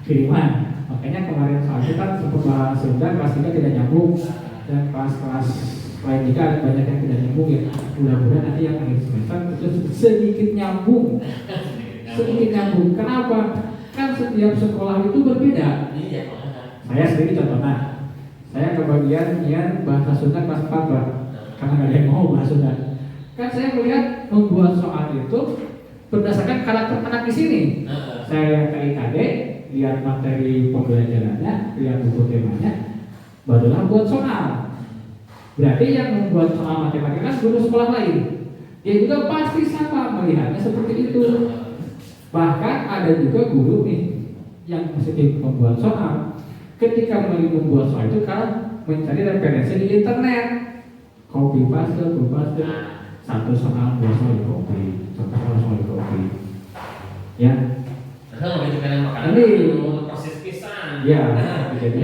kiriman. Makanya kemarin soal kita sempat bahas sehingga kelas 3 tidak nyambung dan kelas-kelas lain juga ada banyak yang tidak nyambung ya. Mudah-mudahan nanti yang akhir semester itu sedikit nyambung. Sedikit nyambung. Kenapa? Kan setiap sekolah itu berbeda. Saya sendiri contohnya, saya kebagian bahasa Sunda kelas 4 Pak, karena nggak ada yang mau bahasa Sunda. Kan saya melihat membuat soal itu berdasarkan karakter anak di sini. Saya lihat KIKD, lihat materi pembelajarannya, lihat buku temanya, barulah buat soal. Berarti yang membuat soal matematika kan guru sekolah lain. Dia juga pasti sama melihatnya seperti itu. Bahkan ada juga guru nih yang mesti membuat soal. Ketika membuat soal itu kan mencari referensi di internet, copy paste, satu soal dua soal di copy, satu soal di copy. Ya. Nah, itu kan makanan Ini proses pisang. ya, jadi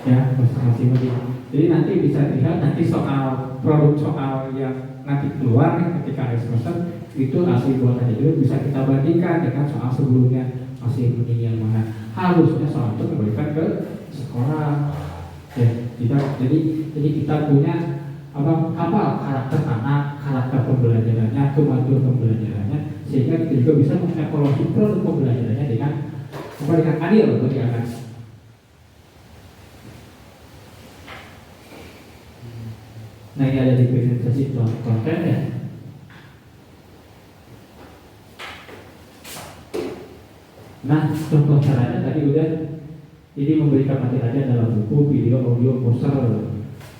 ya, masing-masing. Jadi nanti bisa dilihat nanti soal produk soal yang nanti keluar nih ketika akhir semester itu asli buatan dulu bisa kita bandingkan dengan soal sebelumnya masih mending yang mana. Harusnya soal itu kembalikan ke sekolah. Ya, jadi kita punya apa karakter anak, karakter pembelajarannya, kemajuan pembelajarannya, sehingga kita juga bisa mengevaluasi produk pembelajarannya dengan adil bagi anak. Nah ini ada di presentasi konten ya. Nah contoh caranya tadi udah, jadi memberikan materialnya dalam buku, video, audio, poster,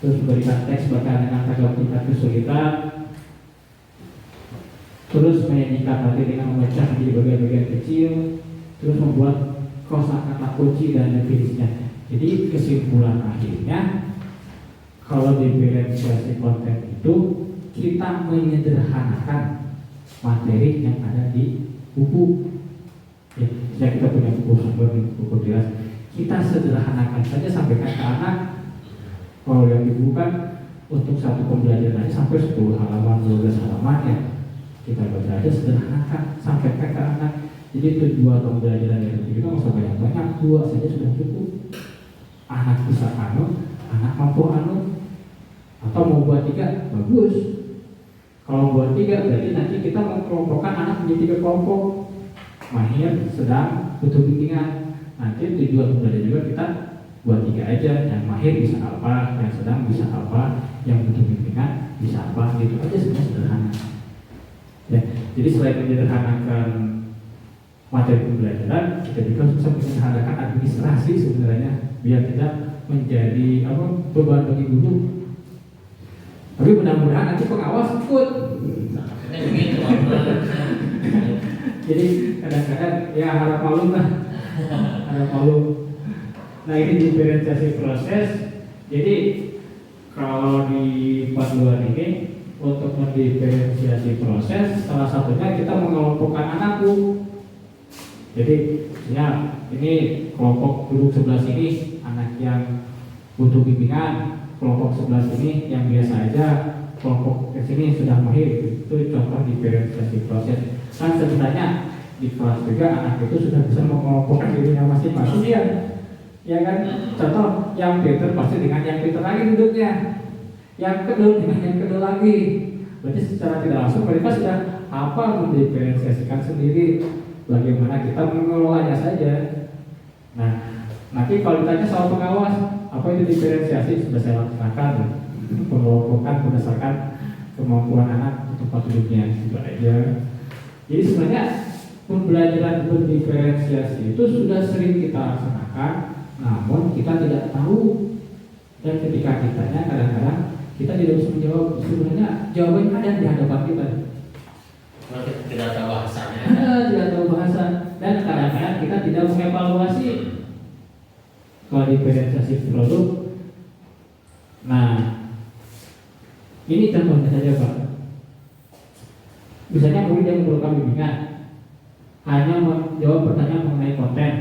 terus memberikan teks bacaan dengan tanggal tingkat kesulitan, terus menyanyikan materi dengan memecah menjadi bagian-bagian kecil, terus membuat kosakata kunci dan definisinya. Jadi kesimpulan akhirnya, kalau diferensiasi konten itu kita menyederhanakan materi yang ada di buku. Ya, kita punya buku sumber, buku jelas. Kita sederhanakan saja, sampaikan ke anak. Kalau yang dibuka untuk satu pembelajaran sampai 10 halaman, 12 halaman ya, kita baca aja, sederhanakan, sampaikan ke anak. Jadi tujuan pembelajaran yang itu nggak usah banyak-banyak, 2 saja sudah cukup. Anak bisa anak mampu atau mau buat 3 bagus. Kalau buat 3 berarti nanti kita mengkelompokkan anak menjadi 3 kelompok. Mahir, sedang, butuh bimbingan. Nanti tujuan pembelajaran juga kita buat 3 aja. Yang mahir bisa apa, yang sedang bisa apa, yang butuh bimbingan bisa apa, gitu aja sebenarnya sederhana. Ya, jadi selain menyederhanakan materi pembelajaran, kita juga bisa menyederhanakan administrasi sebenarnya biar tidak menjadi beban bagi guru. Tapi mudah-mudahan nanti pengawas ikut. Jadi kadang-kadang ya harap maklum lah, harap maklum. Nah ini diferensiasi proses. Jadi kalau di panduan ini untuk mendiferensiasi proses, salah satunya kita mengelompokkan anak Bu. Jadi ya ini kelompok duduk sebelah sini anak yang butuh bimbingan, kelompok sebelah sini yang biasa aja, kelompok ke sini sudah mahir. Itu contoh diferensiasi proses. Kan sebenarnya di kelas juga anak itu sudah bisa mengelompokkan dirinya masing-masing ya kan. Contoh yang pintar pasti dengan yang pintar lagi duduknya, yang kedul dengan yang kedul lagi. Berarti secara tidak langsung mereka sudah mendiferensiasikan sendiri bagaimana kita mengelolanya saja. Nah nanti kalau ditanya soal pengawas, apa itu diferensiasi, sudah saya laksanakan. Pengelompokan berdasarkan kemampuan anak untuk tempat duduknya itu aja. Jadi sebenarnya pembelajaran berdiferensiasi itu sudah sering kita laksanakan, namun kita tidak tahu. Dan ketika ditanya kadang-kadang kita tidak bisa menjawab. Sebenarnya jawabannya ada di hadapan kita. Tidak tahu bahasanya. Tidak tahu bahasa. dan kadang-kadang kita tidak mengevaluasi kalau diferensiasi produk. Nah, ini contohnya saja Pak. Misalnya murid yang memerlukan bimbingan hanya menjawab pertanyaan mengenai konten.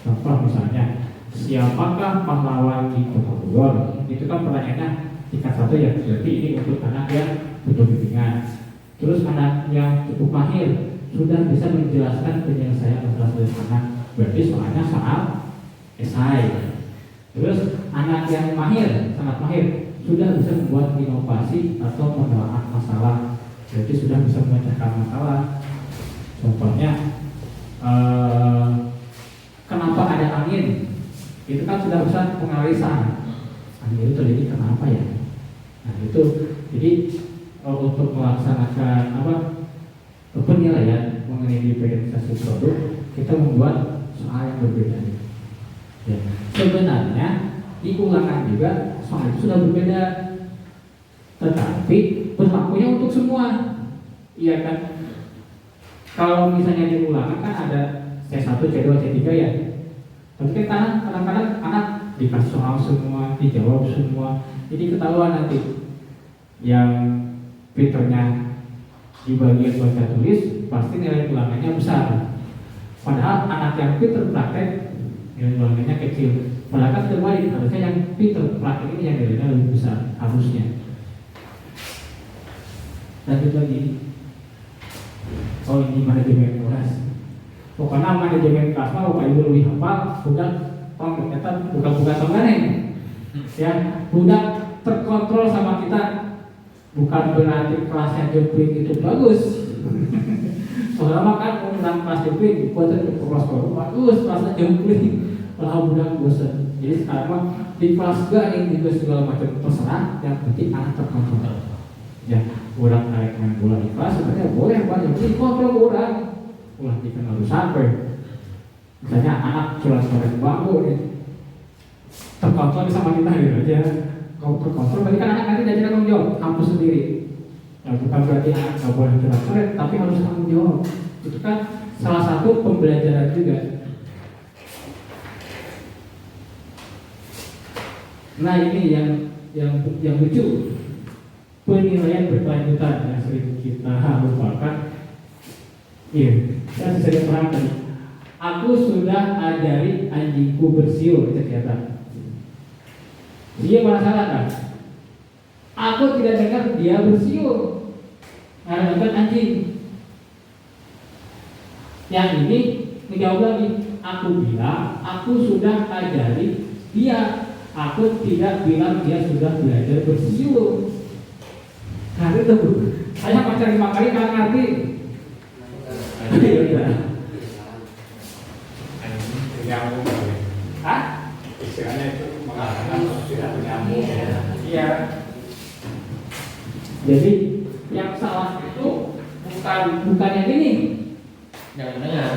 Contoh misalnya, siapakah pahlawan di Kota Bogor? Itu kan pertanyaannya tingkat 1 ya, berarti ini untuk anak yang butuh bimbingan. Terus anak yang cukup mahir sudah bisa menjelaskan penyelesaian masalah sederhana, berarti soalnya soal esai. Terus anak yang mahir, sangat mahir, sudah bisa membuat inovasi atau menelaah masalah, berarti sudah bisa memecahkan masalah. Contohnya, kenapa ada angin? Itu kan sudah bisa pengalisan. Angin itu terjadi kenapa ya? Nah itu, jadi untuk melaksanakan penilaian mengenai diferensiasi produk, kita membuat soal yang berbeda. Ya. Sebenarnya di ulangan juga soal itu sudah berbeda, tetapi berlakunya untuk semua, iya kan? Kalau misalnya di ulangan kan ada C1, C2, C3 ya. Tapi kan kadang-kadang anak dikasih soal semua, dijawab semua, jadi ketahuan nanti yang pinternya di bagian baca tulis pasti nilai ulangannya besar. Padahal anak yang pinter praktek nilai ulangannya kecil. Padahal kan terbalik, harusnya yang pinter praktek ini yang nilainya lebih besar harusnya. Lanjut lagi. Oh ini manajemen kelas. Pokoknya manajemen kelas mah Bapak Ibu lebih hafal, budak tong ternyata bukan tongganeng. Ya, budak terkontrol sama kita. Bukan berarti kelasnya jempling itu bagus. Soalnya kan dalam kelas jempling, buatan kelas bagus, kelasnya jempling, malah budak bosan. Jadi sekarang di kelas juga ini juga segala macam terserah, yang penting anak terkontrol. Ya, orang naik main bola di kelas sebenarnya boleh banyak, jadi kontrol orang. Ulah dikenal sampai. Misalnya anak curang sampai bangku nih, terkontrol sama kita gitu aja. Kalau terkontrol berarti kan anak nanti jadi tanggung jawab kampus sendiri. Ya, bukan berarti anak nggak boleh curang, tapi harus tanggung jawab. Itu kan salah satu pembelajaran juga. Nah ini yang lucu, penilaian berkelanjutan yang sering kita lupakan. Iya, saya sering pernah tadi. Aku sudah ajari anjingku bersiul, ternyata. Dia masalah kan? Aku tidak dengar dia bersiul. Karena dengar anjing. Yang ini menjawab lagi. Aku bilang, aku sudah ajari dia. Aku tidak bilang dia sudah belajar bersiul. Karena itu, saya pacar 5 kali nggak ngerti. Nyambung. Hah? Istilahnya itu mengatakan sudah menyambung. Iya. Jadi yang salah itu bukan yang ini, Yang mendengar.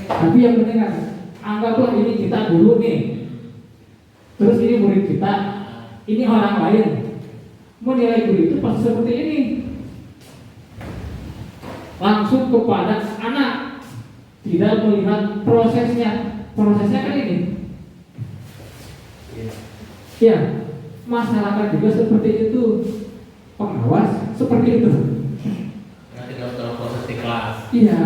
tapi yang mendengar. Anggaplah ini kita guru nih, terus ini murid kita, ini orang lain. Menilai guru itu pasti seperti ini, langsung kepada anak, tidak melihat prosesnya. Prosesnya kan ini. Ya, masyarakat juga seperti itu, pengawas seperti itu. Nanti dalam proses di kelas. Iya.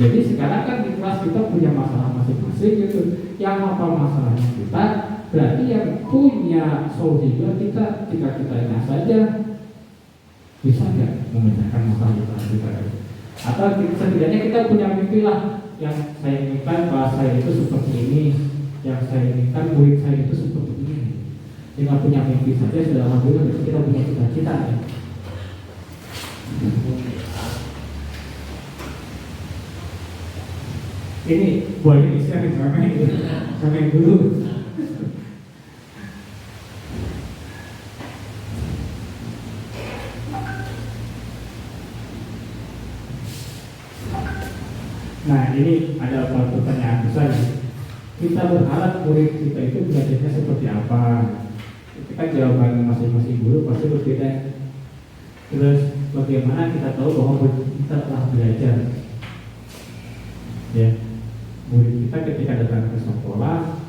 Jadi sekarang kan di kelas kita punya masalah masing-masing gitu. Yang hafal masalahnya kita, berarti yang punya solusi juga kita, jika kita ingat saja bisa nggak memecahkan masalah kita. Atau setidaknya kita punya mimpi lah, yang saya inginkan kelas saya itu seperti ini, yang saya inginkan murid saya itu seperti ini. Jika punya mimpi saja sudah alhamdulillah, berarti kita punya cita-cita ya. Ini boleh di-share sama dulu. Nah ini ada pertanyaan besar. Kita berharap murid kita itu belajarnya seperti apa? Itu kan jawaban masing-masing guru pasti berbeda. Terus bagaimana kita tahu bahwa kita telah belajar? Ya, murid kita ketika datang ke sekolah,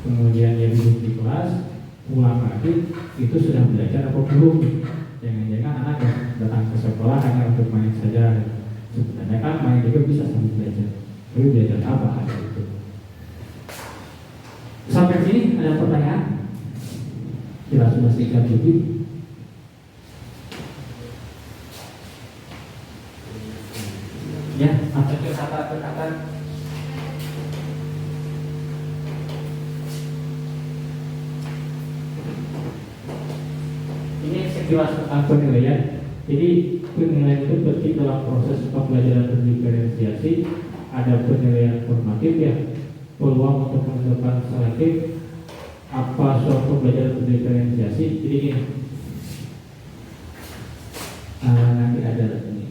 kemudian dia duduk di kelas, pulang lagi, itu sudah belajar apa belum? Jangan-jangan anak yang datang ke sekolah hanya untuk main saja. Sebenarnya kan main juga bisa sambil belajar. Tapi belajar apa hari itu? Sampai sini ada pertanyaan? Kira sudah singkat lebih. Ya, ada kata-kata. Ini sekilas tentang penilaian. Jadi penilaian itu berarti dalam proses pembelajaran berdiferensiasi ada penilaian formatif ya, peluang untuk menentukan selektif apa suatu pembelajaran berdiferensiasi. Jadi ini nanti ada ini.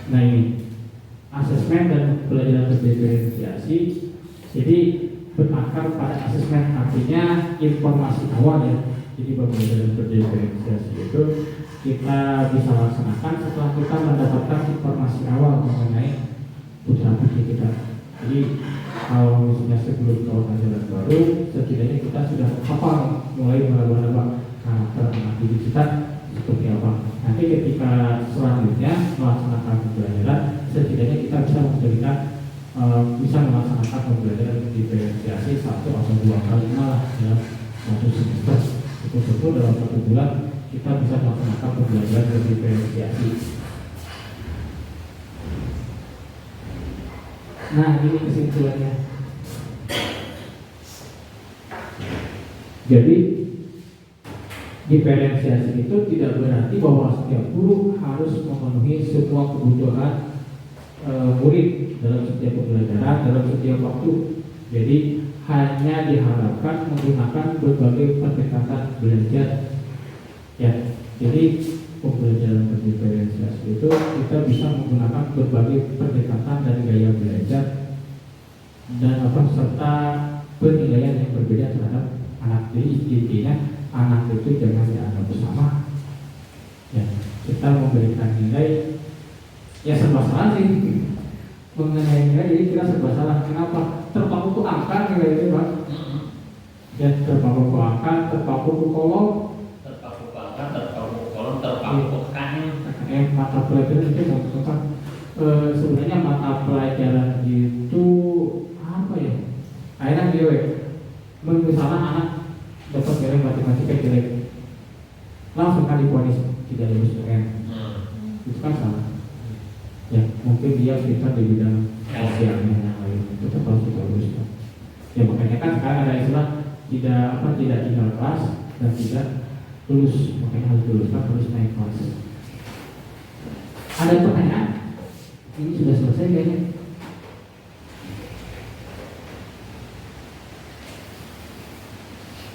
Nah ini asesmen dan pembelajaran berdiferensiasi. Jadi berakar pada asesmen, artinya informasi awal ya. Jadi pembelajaran berdiferensiasi itu kita bisa laksanakan setelah kita mendapatkan informasi awal mengenai putra putri kita. Jadi kalau misalnya sebelum tahun ajaran baru, setidaknya kita sudah hafal mulai melakukan karakter anak didik kita seperti apa. Nanti ketika selanjutnya melaksanakan pembelajaran, setidaknya kita bisa memberikan bisa melaksanakan pembelajaran diferensiasi 1 atau 2 kali malah dalam satu semester. Syukur-syukur dalam 1 bulan kita bisa melaksanakan pembelajaran diferensiasi. Nah ini kesimpulannya. Jadi diferensiasi itu tidak berarti bahwa setiap guru harus memenuhi semua kebutuhan murid dalam setiap pembelajaran, dalam setiap waktu. Jadi hanya diharapkan menggunakan berbagai pendekatan belajar. Ya, jadi pembelajaran berdiferensiasi itu kita bisa menggunakan berbagai pendekatan dan gaya belajar dan serta penilaian yang berbeda terhadap anak. Jadi intinya anak itu jangan dianggap bersama. Ya, kita memberikan nilai. Ya serba salah sih mengenai nilai, jadi kita serba salah. Kenapa? Terpaku ke angka nilai itu Pak. Ya terpaku ke angka, terpaku ke kolom, terpaku ke angka, terpaku ke kolom, terpaku ke KKM. Mata pelajaran itu maksudnya sebenarnya mata pelajaran itu apa ya? Akhirnya dia misalnya anak dapat nilai matematika jelek, langsung kan diponis tidak lulus UN. Itu kan salah. Ya mungkin dia bisa di bidang sosialnya yang lain, itu tetap harus kita luruskan. Ya makanya kan sekarang ada istilah tidak tinggal kelas dan tidak lulus, makanya harus luruskan, harus naik kelas. Ada pertanyaan? Ini sudah selesai kayaknya.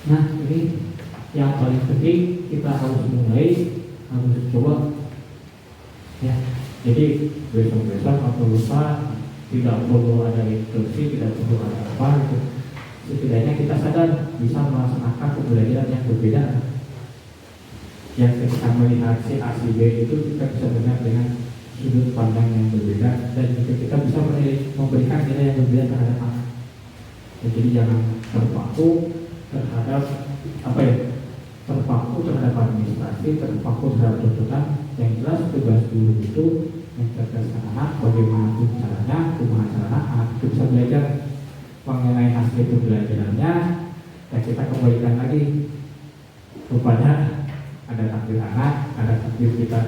Nah ini yang paling penting, kita harus mulai, harus coba ya. Jadi besok-besok atau lusa tidak perlu ada instruksi, tidak perlu ada apa gitu. Setidaknya kita sadar bisa melaksanakan pembelajaran yang berbeda. Yang ketika melihat si A, si B itu kita bisa melihat dengan sudut pandang yang berbeda dan juga kita bisa memberikan nilai yang berbeda terhadap anak. Jadi jangan terpaku terhadap terpaku terhadap administrasi, terpaku terhadap tuntutan. Yang jelas tugas guru itu mencerdaskan anak bagaimana caranya anak itu bisa belajar mengenai hasil pembelajarannya. Dan kita kembalikan lagi kepada ada takdir anak, ada takdir kita.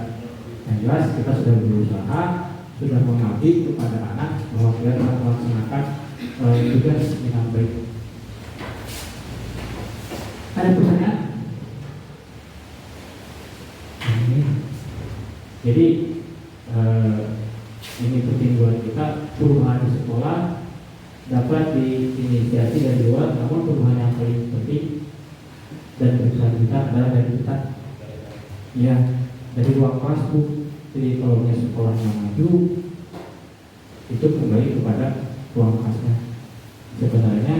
Yang jelas kita sudah berusaha, sudah mengabdi kepada anak bahwa kita telah melaksanakan tugas dengan baik. Ada pertanyaan? Jadi ini penting buat kita, perubahan di sekolah dapat diinisiasi dari luar, namun perubahan yang paling penting dan berkelanjutan adalah dari kita. Ya, dari ruang kelas Bu. Jadi kalau punya sekolahnya maju, itu kembali kepada ruang kelasnya. Sebenarnya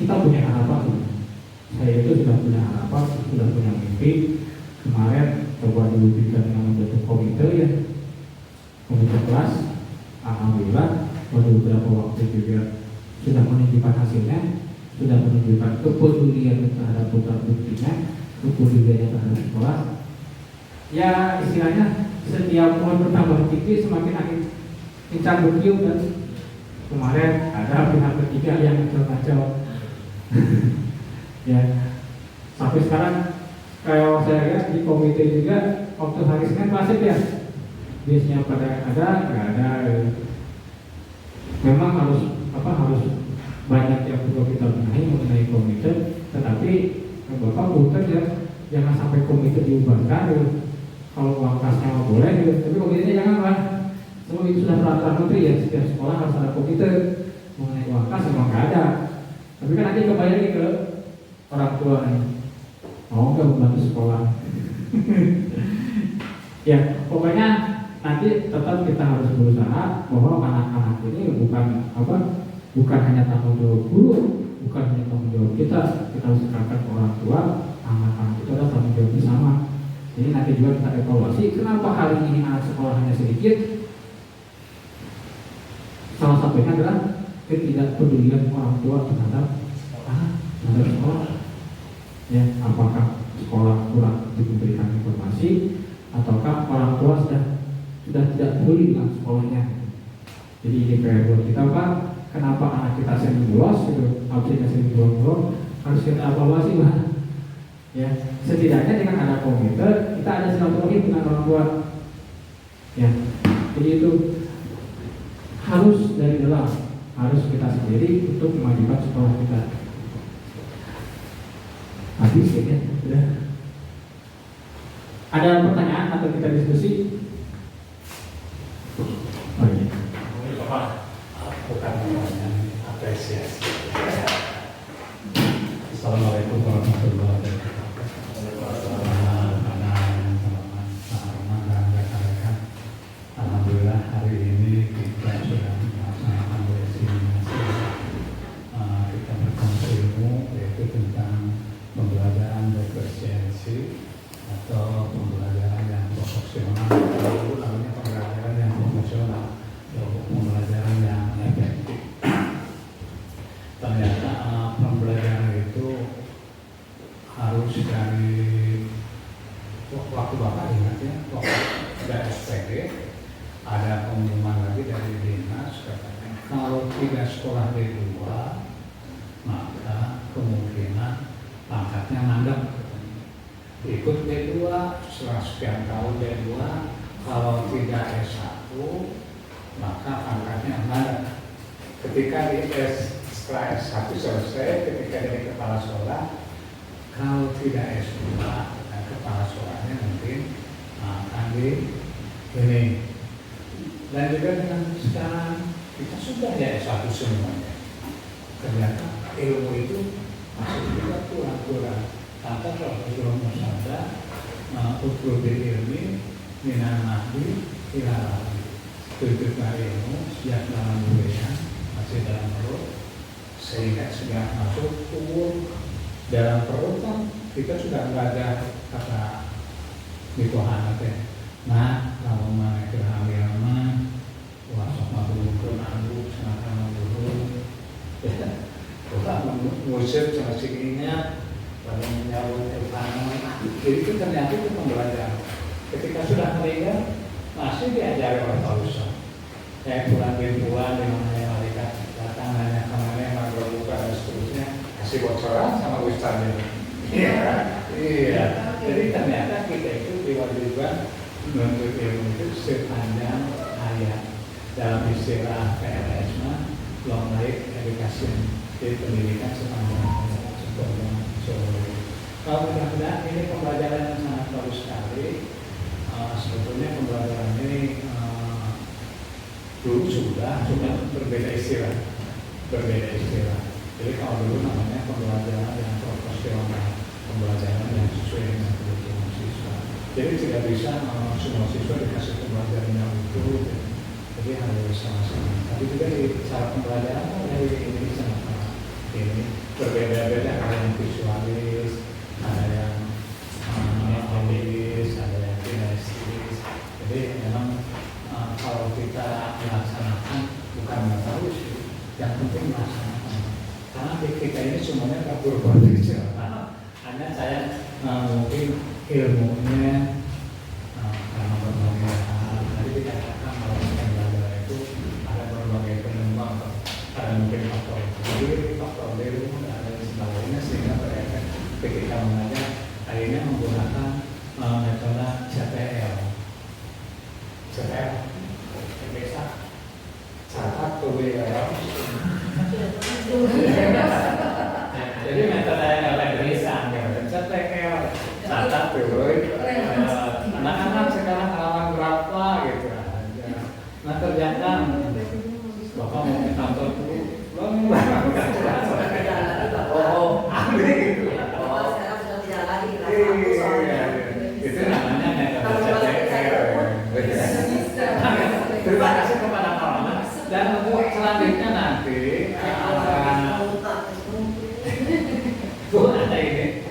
kita punya harapan. Saya itu sudah punya harapan, sudah punya mimpi. ya komite kelas. Alhamdulillah pada beberapa waktu juga sudah menunjukkan hasilnya, sudah menunjukkan kepedulian terhadap putra putrinya, kepedulian terhadap sekolah. Ya istilahnya setiap pohon bertambah tinggi semakin angin kencang bertiup, dan kemarin ada pihak ketiga yang kacau. Ya sampai sekarang kalau saya lihat di komite juga waktu hari Senin klasik ya, biasanya pada ada nggak ada. Memang harus banyak yang perlu kita benahi mengenai komite, tetapi Bapak punten ya, jangan sampai komite diubahkan gitu. Kalau uang kasnya mau boleh gitu, tapi komitenya jangan lah. Semua itu sudah peraturan menteri ya, setiap sekolah harus ada komite mengenai uang kas, memang nggak ada. Tapi kan nanti kembali lagi ke orang tua nih, mau nggak membantu sekolah? Ya pokoknya nanti tetap kita harus berusaha bahwa anak-anak ini bukan hanya tanggung jawab guru, bukan hanya tanggung jawab kita harus serahkan ke orang tua. Anak-anak itu adalah tanggung jawab bersama. Jadi nanti juga kita evaluasi kenapa hari ini anak sekolah hanya sedikit. Salah satunya adalah ketidakpedulian orang tua terhadap sekolah. Ya, apakah sekolah kurang diberikan informasi, ataukah orang tua sudah tidak peduli dengan sekolahnya. Jadi ini PR buat kita Pak. Kenapa anak kita sering bolos gitu, absennya sering bolos, harus kita evaluasi Pak. Ya, setidaknya dengan ada komite kita ada silaturahmi dengan orang tua. Ya, jadi itu harus dari dalam, harus kita sendiri untuk memajukan sekolah kita. Habis ya, sudah. Ada pertanyaan atau kita diskusi? Oh iya. Bukan pertanyaan, apresiasi. Assalamualaikum warahmatullahi wabarakatuh. Alhamdulillah hari ini kita sudah melaksanakan webinar. Kita bertemu ilmu yaitu tentang pembelajaran berefisiensi atau pembelajaran yang proporsional. Namanya pembelajaran yang proporsional, pembelajaran yang efektif. Ternyata pembelajaran itu harus dari waktu Bapak ingat ya, waktu ada SPD, ada pengumuman lagi dari dinas katanya kalau tidak sekolah D2 maka kemungkinan pangkatnya mandek. Ikut D2 setelah sekian tahun D2, kalau tidak S1 maka pangkatnya mandek. Ketika di setelah S1 selesai, ketika jadi kepala sekolah, kalau tidak S2, kepala sekolahnya mungkin akan di ini. Dan juga dengan sekarang kita sudah ya S1 semuanya. Ternyata ilmu itu masih juga kurang-kurang. Kata Rasulullah Muhammad utul bil ilmi minan nahdi ila lahdi. Tuntutlah ilmu sejak dalam tulisan masih dalam perut, sehingga sudah masuk tubuh. Dalam perut kan kita sudah belajar kata Nikohan teh. Nah, kalau mana hamil mah wasok mabulun abu sangat mabulun. Orang musik sama sikinya pada menyambut ilmu. Jadi itu ternyata itu pembelajaran. Ketika sudah meninggal masih diajari oleh Pak Ustaz. Kayak pulang bintuan di mana yang malaikat datang nanya kemana yang mau buka dan seterusnya, kasih bocoran sama Ustaznya. Iya. Jadi ternyata kita itu diwajibkan menuntut ilmu itu sepanjang hayat. Dalam istilah PLS mah long life education, jadi pendidikan sepanjang hayat. Kalau mudah-mudahan ini pembelajaran yang sangat bagus sekali. Sebetulnya pembelajaran ini dulu sudah berbeda istilah. Jadi kalau dulu namanya pembelajaran yang proporsional, pembelajaran yang sesuai dengan kebutuhan siswa. Jadi tidak bisa semua siswa dikasih pembelajaran yang utuh. Jadi harus sama-sama. Tapi juga di cara pembelajaran dari ini sama-sama. Ini berbeda-beda, ada yang visualis, ada yang analis, ada yang kinestis. Jadi memang kalau kita melaksanakan bukan mengetahui sih, yang penting melaksanakan. Karena kita ini semuanya tak berbuat kecil. Hanya saya mungkin ilmunya karena berbagai hal. Tadi dikatakan kalau kita belajar itu ada berbagai penyumbang, ada mungkin faktor diri, faktor diri, ada sebagainya sehingga mereka ketika mengajar akhirnya menggunakan metode CTL. CTL, biasa catat tulis. Jadi metode tulisan, CTL, catat tulis. Anak-anak sekarang halaman berapa gitu aja. Nah ternyata bapak mau ke kantor dulu, belum oh ahli gitu. Kalau sekarang sudah tidak lagi kelas 1 soalnya. Itu namanya metode CTL. Terima kasih kepada Pak Rahman. Dan untuk selanjutnya nanti Bu ada ini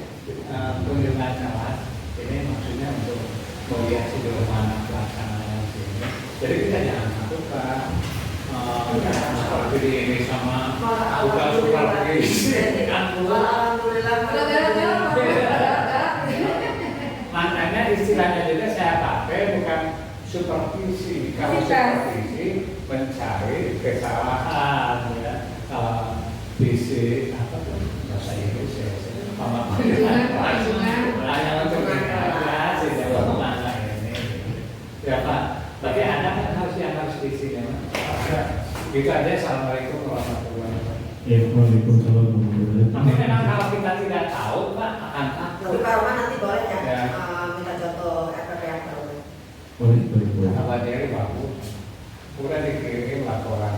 kunjungan kelas. Ini maksudnya untuk melihat sederhana pelaksanaan sini. Jadi kita jangan lakukan seperti ini sama bukan supervisi kan Bu. Alhamdulillah. Makanya istilahnya juga saya pakai bukan supervisi. Kalau supervisi mencari kesalahan ya. Kalau visi apa tuh bahasa Inggris ya. Hanya untuk mengajar sejauh mana ini. Ya Pak, tapi ada kan harus yang harus diisi ya. Gitu aja. Assalamualaikum warahmatullahi wabarakatuh. Ya, waalaikumsalam warahmatullahi Tapi memang wabarakatuh. kalau kita tidak tahu Pak akan takut. Tapi Pak Roman nanti boleh ya, Ya. minta contoh RPP yang baru. Boleh. Apa dari bagus. Udah dikirim laporan.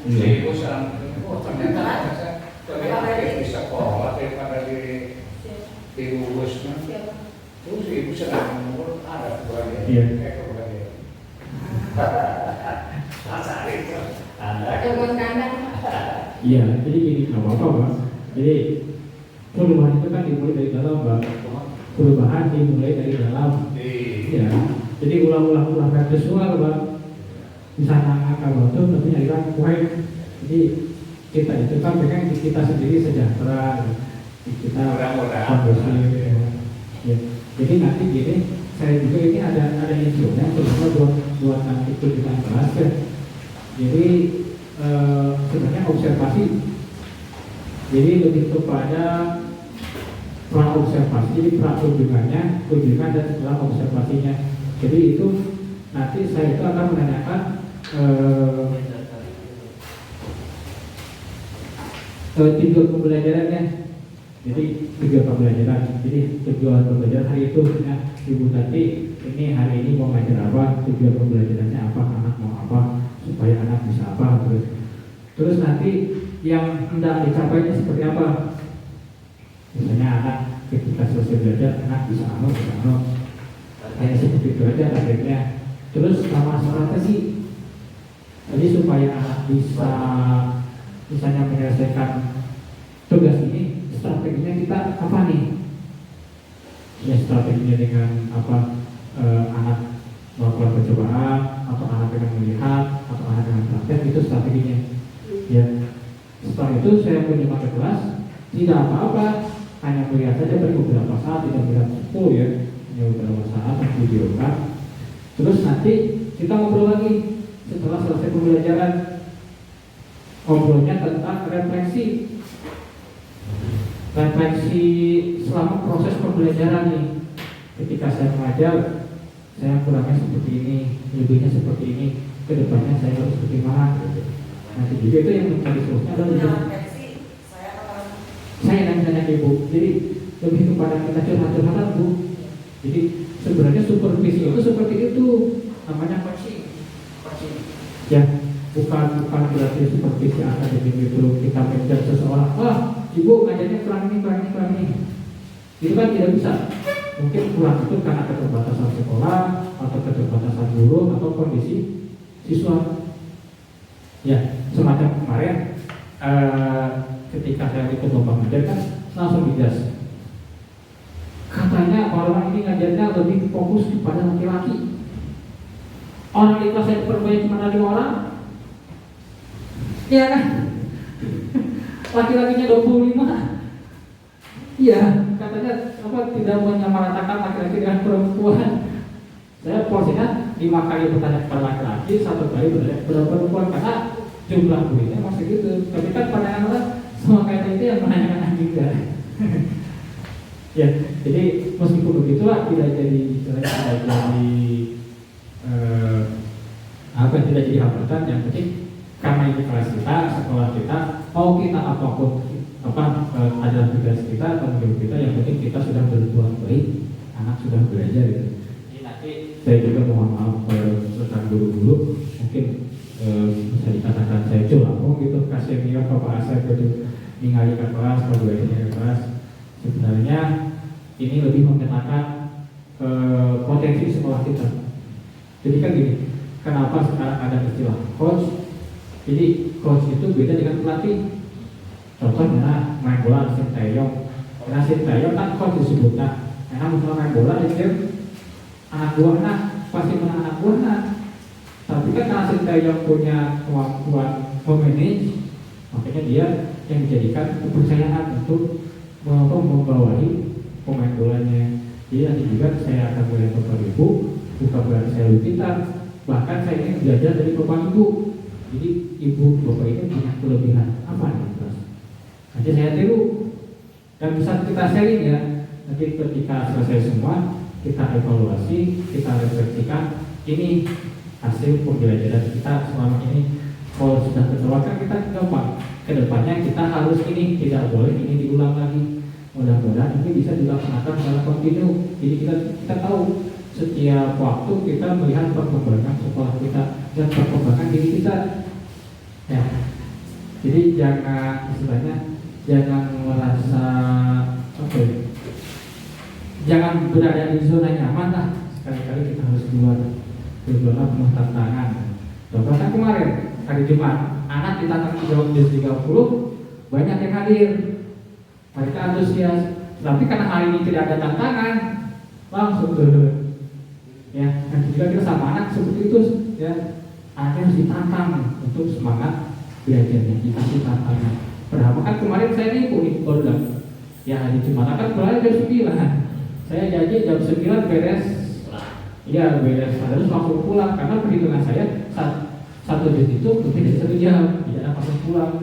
Iya. Ibu sekarang, oh ternyata saya lebih di sekolah daripada di lulus. Terus ibu sedang menurut ada kebahagiaan. Iya. Kebahagiaan. Masa itu Anda. Iya, jadi gini, nggak apa-apa Pak. Jadi perubahan itu kan dimulai dari dalam Pak. Perubahan dimulai dari dalam. Iya. Jadi ulang visual Pak. Misalnya kalau itu tapi nyarikan kue. Jadi kita itu kan pengen kita sendiri sejahtera, kita kondusif. Ya. Jadi nanti gini, saya juga ini ada instrumen terutama buat nanti kunjungan kelas ya. Jadi sebenarnya observasi. Jadi lebih kepada pra observasi, jadi pra kunjungan dan setelah observasinya. Jadi itu nanti saya itu akan menanyakan tujuan pembelajarannya. Jadi tujuan pembelajaran. Jadi tujuan pembelajaran hari itu, ya, Ibu Tati ini hari ini mau ngajar apa, tujuan pembelajarannya apa, anak mau apa, supaya anak bisa apa, terus nanti yang hendak dicapainya seperti apa. Misalnya anak ketika selesai belajar, anak bisa apa, hanya seperti itu aja targetnya. Terus sama strategi. Jadi supaya anak bisa misalnya menyelesaikan tugas ini, strateginya kita apa nih? Ya strateginya dengan apa? Anak melakukan percobaan, atau anak dengan melihat, atau anak dengan praktek, itu strateginya. Ya. Setelah itu saya punya ke kelas, tidak apa-apa, hanya melihat saja beberapa saat, tidak melihat full ya, hanya beberapa saat videokan. Terus nanti kita ngobrol lagi setelah selesai pembelajaran. Ngobrolnya tentang refleksi selama proses pembelajaran nih. Ketika saya mengajar, saya kurangnya seperti ini, lebihnya seperti ini, kedepannya saya harus bagaimana gitu. Nanti juga itu yang mencari solusinya adalah saya nanya Ibu. Jadi lebih kepada kita curhat-curhatan Bu. Jadi sebenarnya supervisi itu seperti itu, namanya coaching. Ya, bukan berarti supervisi akademik itu kita mengajar seseorang, wah Ibu ngajarnya kurang ini. Itu kan tidak bisa. Mungkin kurang itu karena keterbatasan sekolah atau keterbatasan guru atau kondisi siswa. Ya, semacam kemarin ketika saya ikut lomba ngajar kan langsung dijelas. Katanya orang ini ngajarnya lebih fokus kepada laki-laki. Orang di kelas saya diperbanyak cuma ada 5 orang. Iya kan? Laki-lakinya 25. Iya, katanya apa tidak menyamaratakan laki-laki dengan perempuan. Saya porsinya 5 kali bertanya kepada laki-laki, 1 kali bertanya kepada perempuan karena jumlah muridnya masih gitu. Tapi kan pandangan orang semua kata itu yang menanyakan juga. Ya, jadi meskipun begitulah tidak jadi tidak jadi hambatan. Yang penting karena ini kelas kita, sekolah kita, mau kita apapun adalah tugas kita, tanggung jawab kita. Yang penting kita sudah berbuat baik, anak sudah belajar gitu. Jadi nanti saya juga mohon maaf tentang guru-guru, mungkin bisa dikatakan saya curang gitu, kasih dia ke bahasa gitu, ningali ke kelas, pembelajarannya ke kelas. Sebenarnya ini lebih mengenakan potensi sekolah kita. Jadi kan gini, kenapa sekarang ada istilah coach? Jadi coach itu beda dengan pelatih. Contohnya main bola Sinteyong. Karena Sinteyong kan coach disebutnya. Karena misalnya main bola itu anak buahnya pasti menang anak buahnya. Tapi kan karena Sinteyong punya kemampuan memanage, makanya dia yang dijadikan kepercayaan untuk membawahi pemain bolanya. Jadi nanti juga saya akan mulai Bapak Ibu, bukan berarti saya lebih pintar. Bahkan saya ingin belajar dari Bapak Ibu. Jadi Ibu Bapak ini punya kelebihan apa nih kelas? Nanti saya tiru dan bisa kita sharing ya. Nanti ketika selesai semua kita evaluasi, kita refleksikan ini hasil pembelajaran kita selama ini. Kalau sudah tertawarkan kita gampang. Kedepannya kita harus ini, tidak boleh ini diulang lagi. Mudah-mudahan ini bisa dilaksanakan secara kontinu. Jadi kita tahu setiap waktu kita melihat perkembangan sekolah kita dan perkembangan diri kita. Ya. Jadi jangan istilahnya jangan merasa jangan berada di zona nyaman lah. Sekali-kali kita harus keluar penuh tantangan. Contoh kan kemarin hari Jumat anak ditantang jawab jam 30, banyak yang hadir. Mereka antusias. Tapi karena hari ini tidak ada tantangan, langsung turun. Ya, nanti juga kita sama anak seperti itu. Ya, anaknya harus ditantang untuk semangat belajarnya, dikasih tantangan. Padahal kan kemarin saya nih baru datang. Ya hari Jumat kan mulai jam 9. Saya janji jam 9 beres. Iya beres. Harus langsung pulang karena perhitungan saya satu jam itu lebih dari 1 jam, tidak langsung pulang.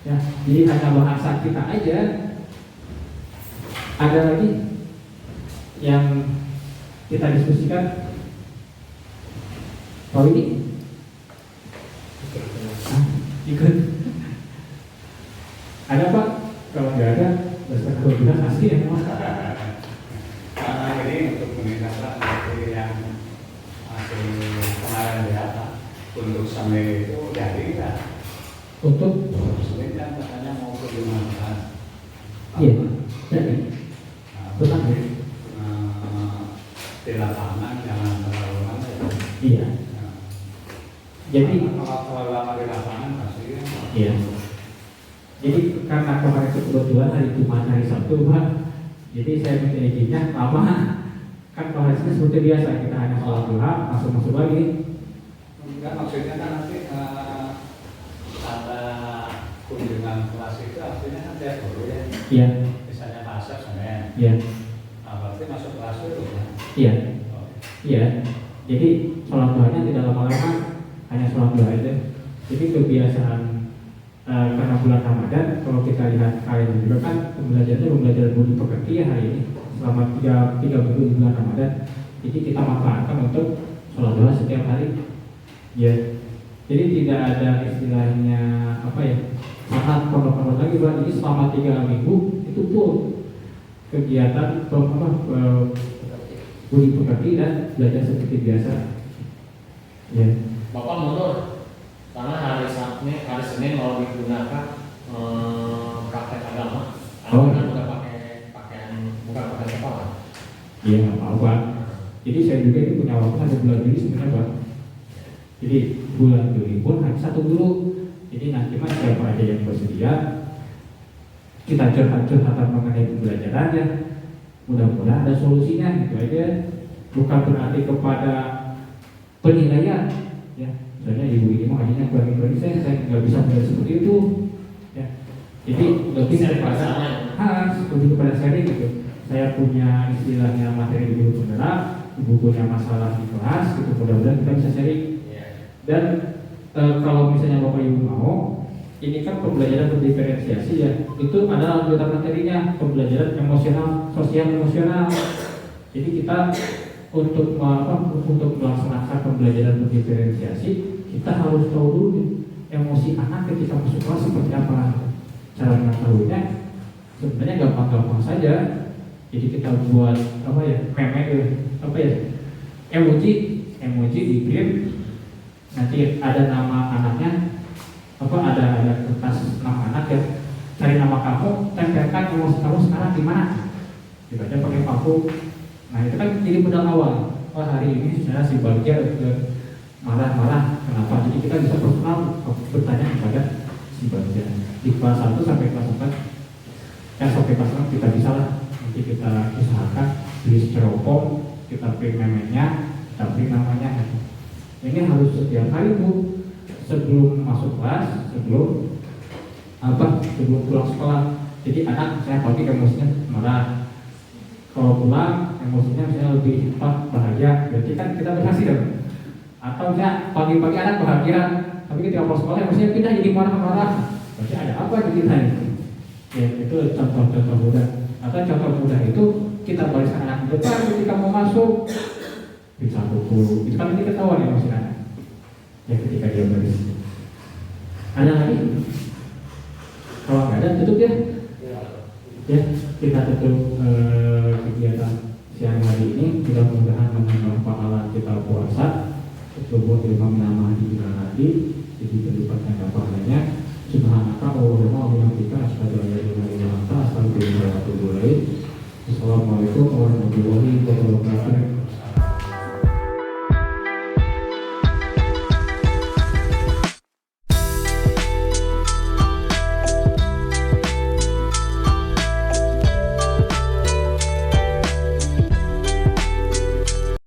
Ya, jadi hanya bahasa kita aja. Ada lagi yang kita diskusikan. Kalau ini ikut. Ada Pak? Kalau nggak ada, dasar kelebihan asli ya Mas. Ini untuk meningkatkan materi yang masih kemarin di atas. Untuk sampai itu jadi nggak? Untuk Senin kan katanya mau perjuangan. iya, jadi betul ya. Di lapangan jangan terlalu lama. Iya. Jadi kalau terlalu lama di lapangan pasti kan. iya. Jadi karena kemarin itu kebetulan hari Jumat hari Sabtu Pak, jadi saya minta izinnya lama. Kan kemarin itu seperti biasa kita hanya sholat duha masuk lagi. Enggak, maksudnya kan nanti ada kunjungan kelas itu artinya kan tiap guru ya. Iya. Misalnya masuk Senin. Iya. Berarti masuk kelas dulu ya. Iya. Iya. Jadi sholat duhanya tidak lama-lama, hanya sholat duha aja. Jadi kebiasaan karena bulan Ramadan, kalau kita lihat hari ini juga kan pembelajaran budi pekerti ya hari ini selama 3 minggu di bulan Ramadan. Jadi kita manfaatkan untuk sholat duha setiap hari. Ya, jadi tidak ada istilahnya apa ya, sangat pondok-pondok lagi Pak. Jadi selama 3 minggu itu full kegiatan budi pekerti dan belajar seperti biasa. Ya. Bapak mundur karena hari Senin kalau digunakan praktek agama, kan udah pakai pakaian bukan pakai kepala. Iya nggak apa-apa. Jadi saya juga ini punya waktu ada bulan Juli sebenarnya Pak. Jadi bulan Juli pun hanya 1 dulu. Jadi nanti mas siapa aja yang bersedia kita curhat mengenai pembelajarannya. Mudah-mudahan ada solusinya gitu aja. bukan berarti kepada penilaian, ya. Misalnya ibu ini mau hanya kurang saya nggak bisa menilai seperti itu, ya. Jadi lebih kepada lebih kepada sharing gitu. Saya punya istilahnya materi di guru penggerak, ibu punya masalah di kelas, gitu. Mudah-mudahan kita bisa sharing. Dan kalau misalnya bapak ibu mau, ini kan pembelajaran berdiferensiasi ya, itu adalah anggota materinya, pembelajaran emosional, sosial emosional. Jadi kita untuk melaksanakan pembelajaran berdiferensiasi, kita harus tahu dulu emosi anak ketika masuk kelas seperti apa. Cara mengetahuinya sebenarnya gampang-gampang saja. Jadi kita buat emoji di print, nanti ada nama anaknya, ada kertas nama anak ya, cari nama kamu, tempelkan emosi kamu sekarang di mana, dibaca pakai paku. Nah itu kan jadi modal awal. Oh hari ini sebenarnya si Bagja marah-marah, kenapa? Jadi kita bisa personal bertanya kepada si Bagja di kelas 1 sampai kelas 4, sampai kelas 6 kita bisa lah. Nanti kita usahakan beli styrofoam, kita print meme-nya, kita print namanya. Ini harus setiap hari Bu, sebelum masuk kelas, sebelum pulang sekolah. Jadi anak saya pagi emosinya marah, kalau pulang emosinya misalnya lebih bahagia, berarti kan kita berhasil. Atau misalnya pagi-pagi anak bahagia, tapi ketika pulang sekolah emosinya pindah jadi marah-marah, berarti ada apa di kita ini? Ya itu contoh-contoh mudah. Atau contoh mudah itu kita bariskan anak di depan ketika mau masuk, bisa buku, itu kan kita ketahuan emosi anak. Ya ketika dia baris. Ada lagi? Kalau nggak ada tutup ya. Ya kita tutup kegiatan siang hari ini. Mudah-mudahan menambah pahala kita puasa. Tubuh ilmu nama di hati, jadi berlipatnya pahalanya. Subhanaka Allahumma wa bihamdika asyhadu an la ilaha illa anta astaghfiruka wa atubu ilaik. Assalamualaikum warahmatullahi wabarakatuh.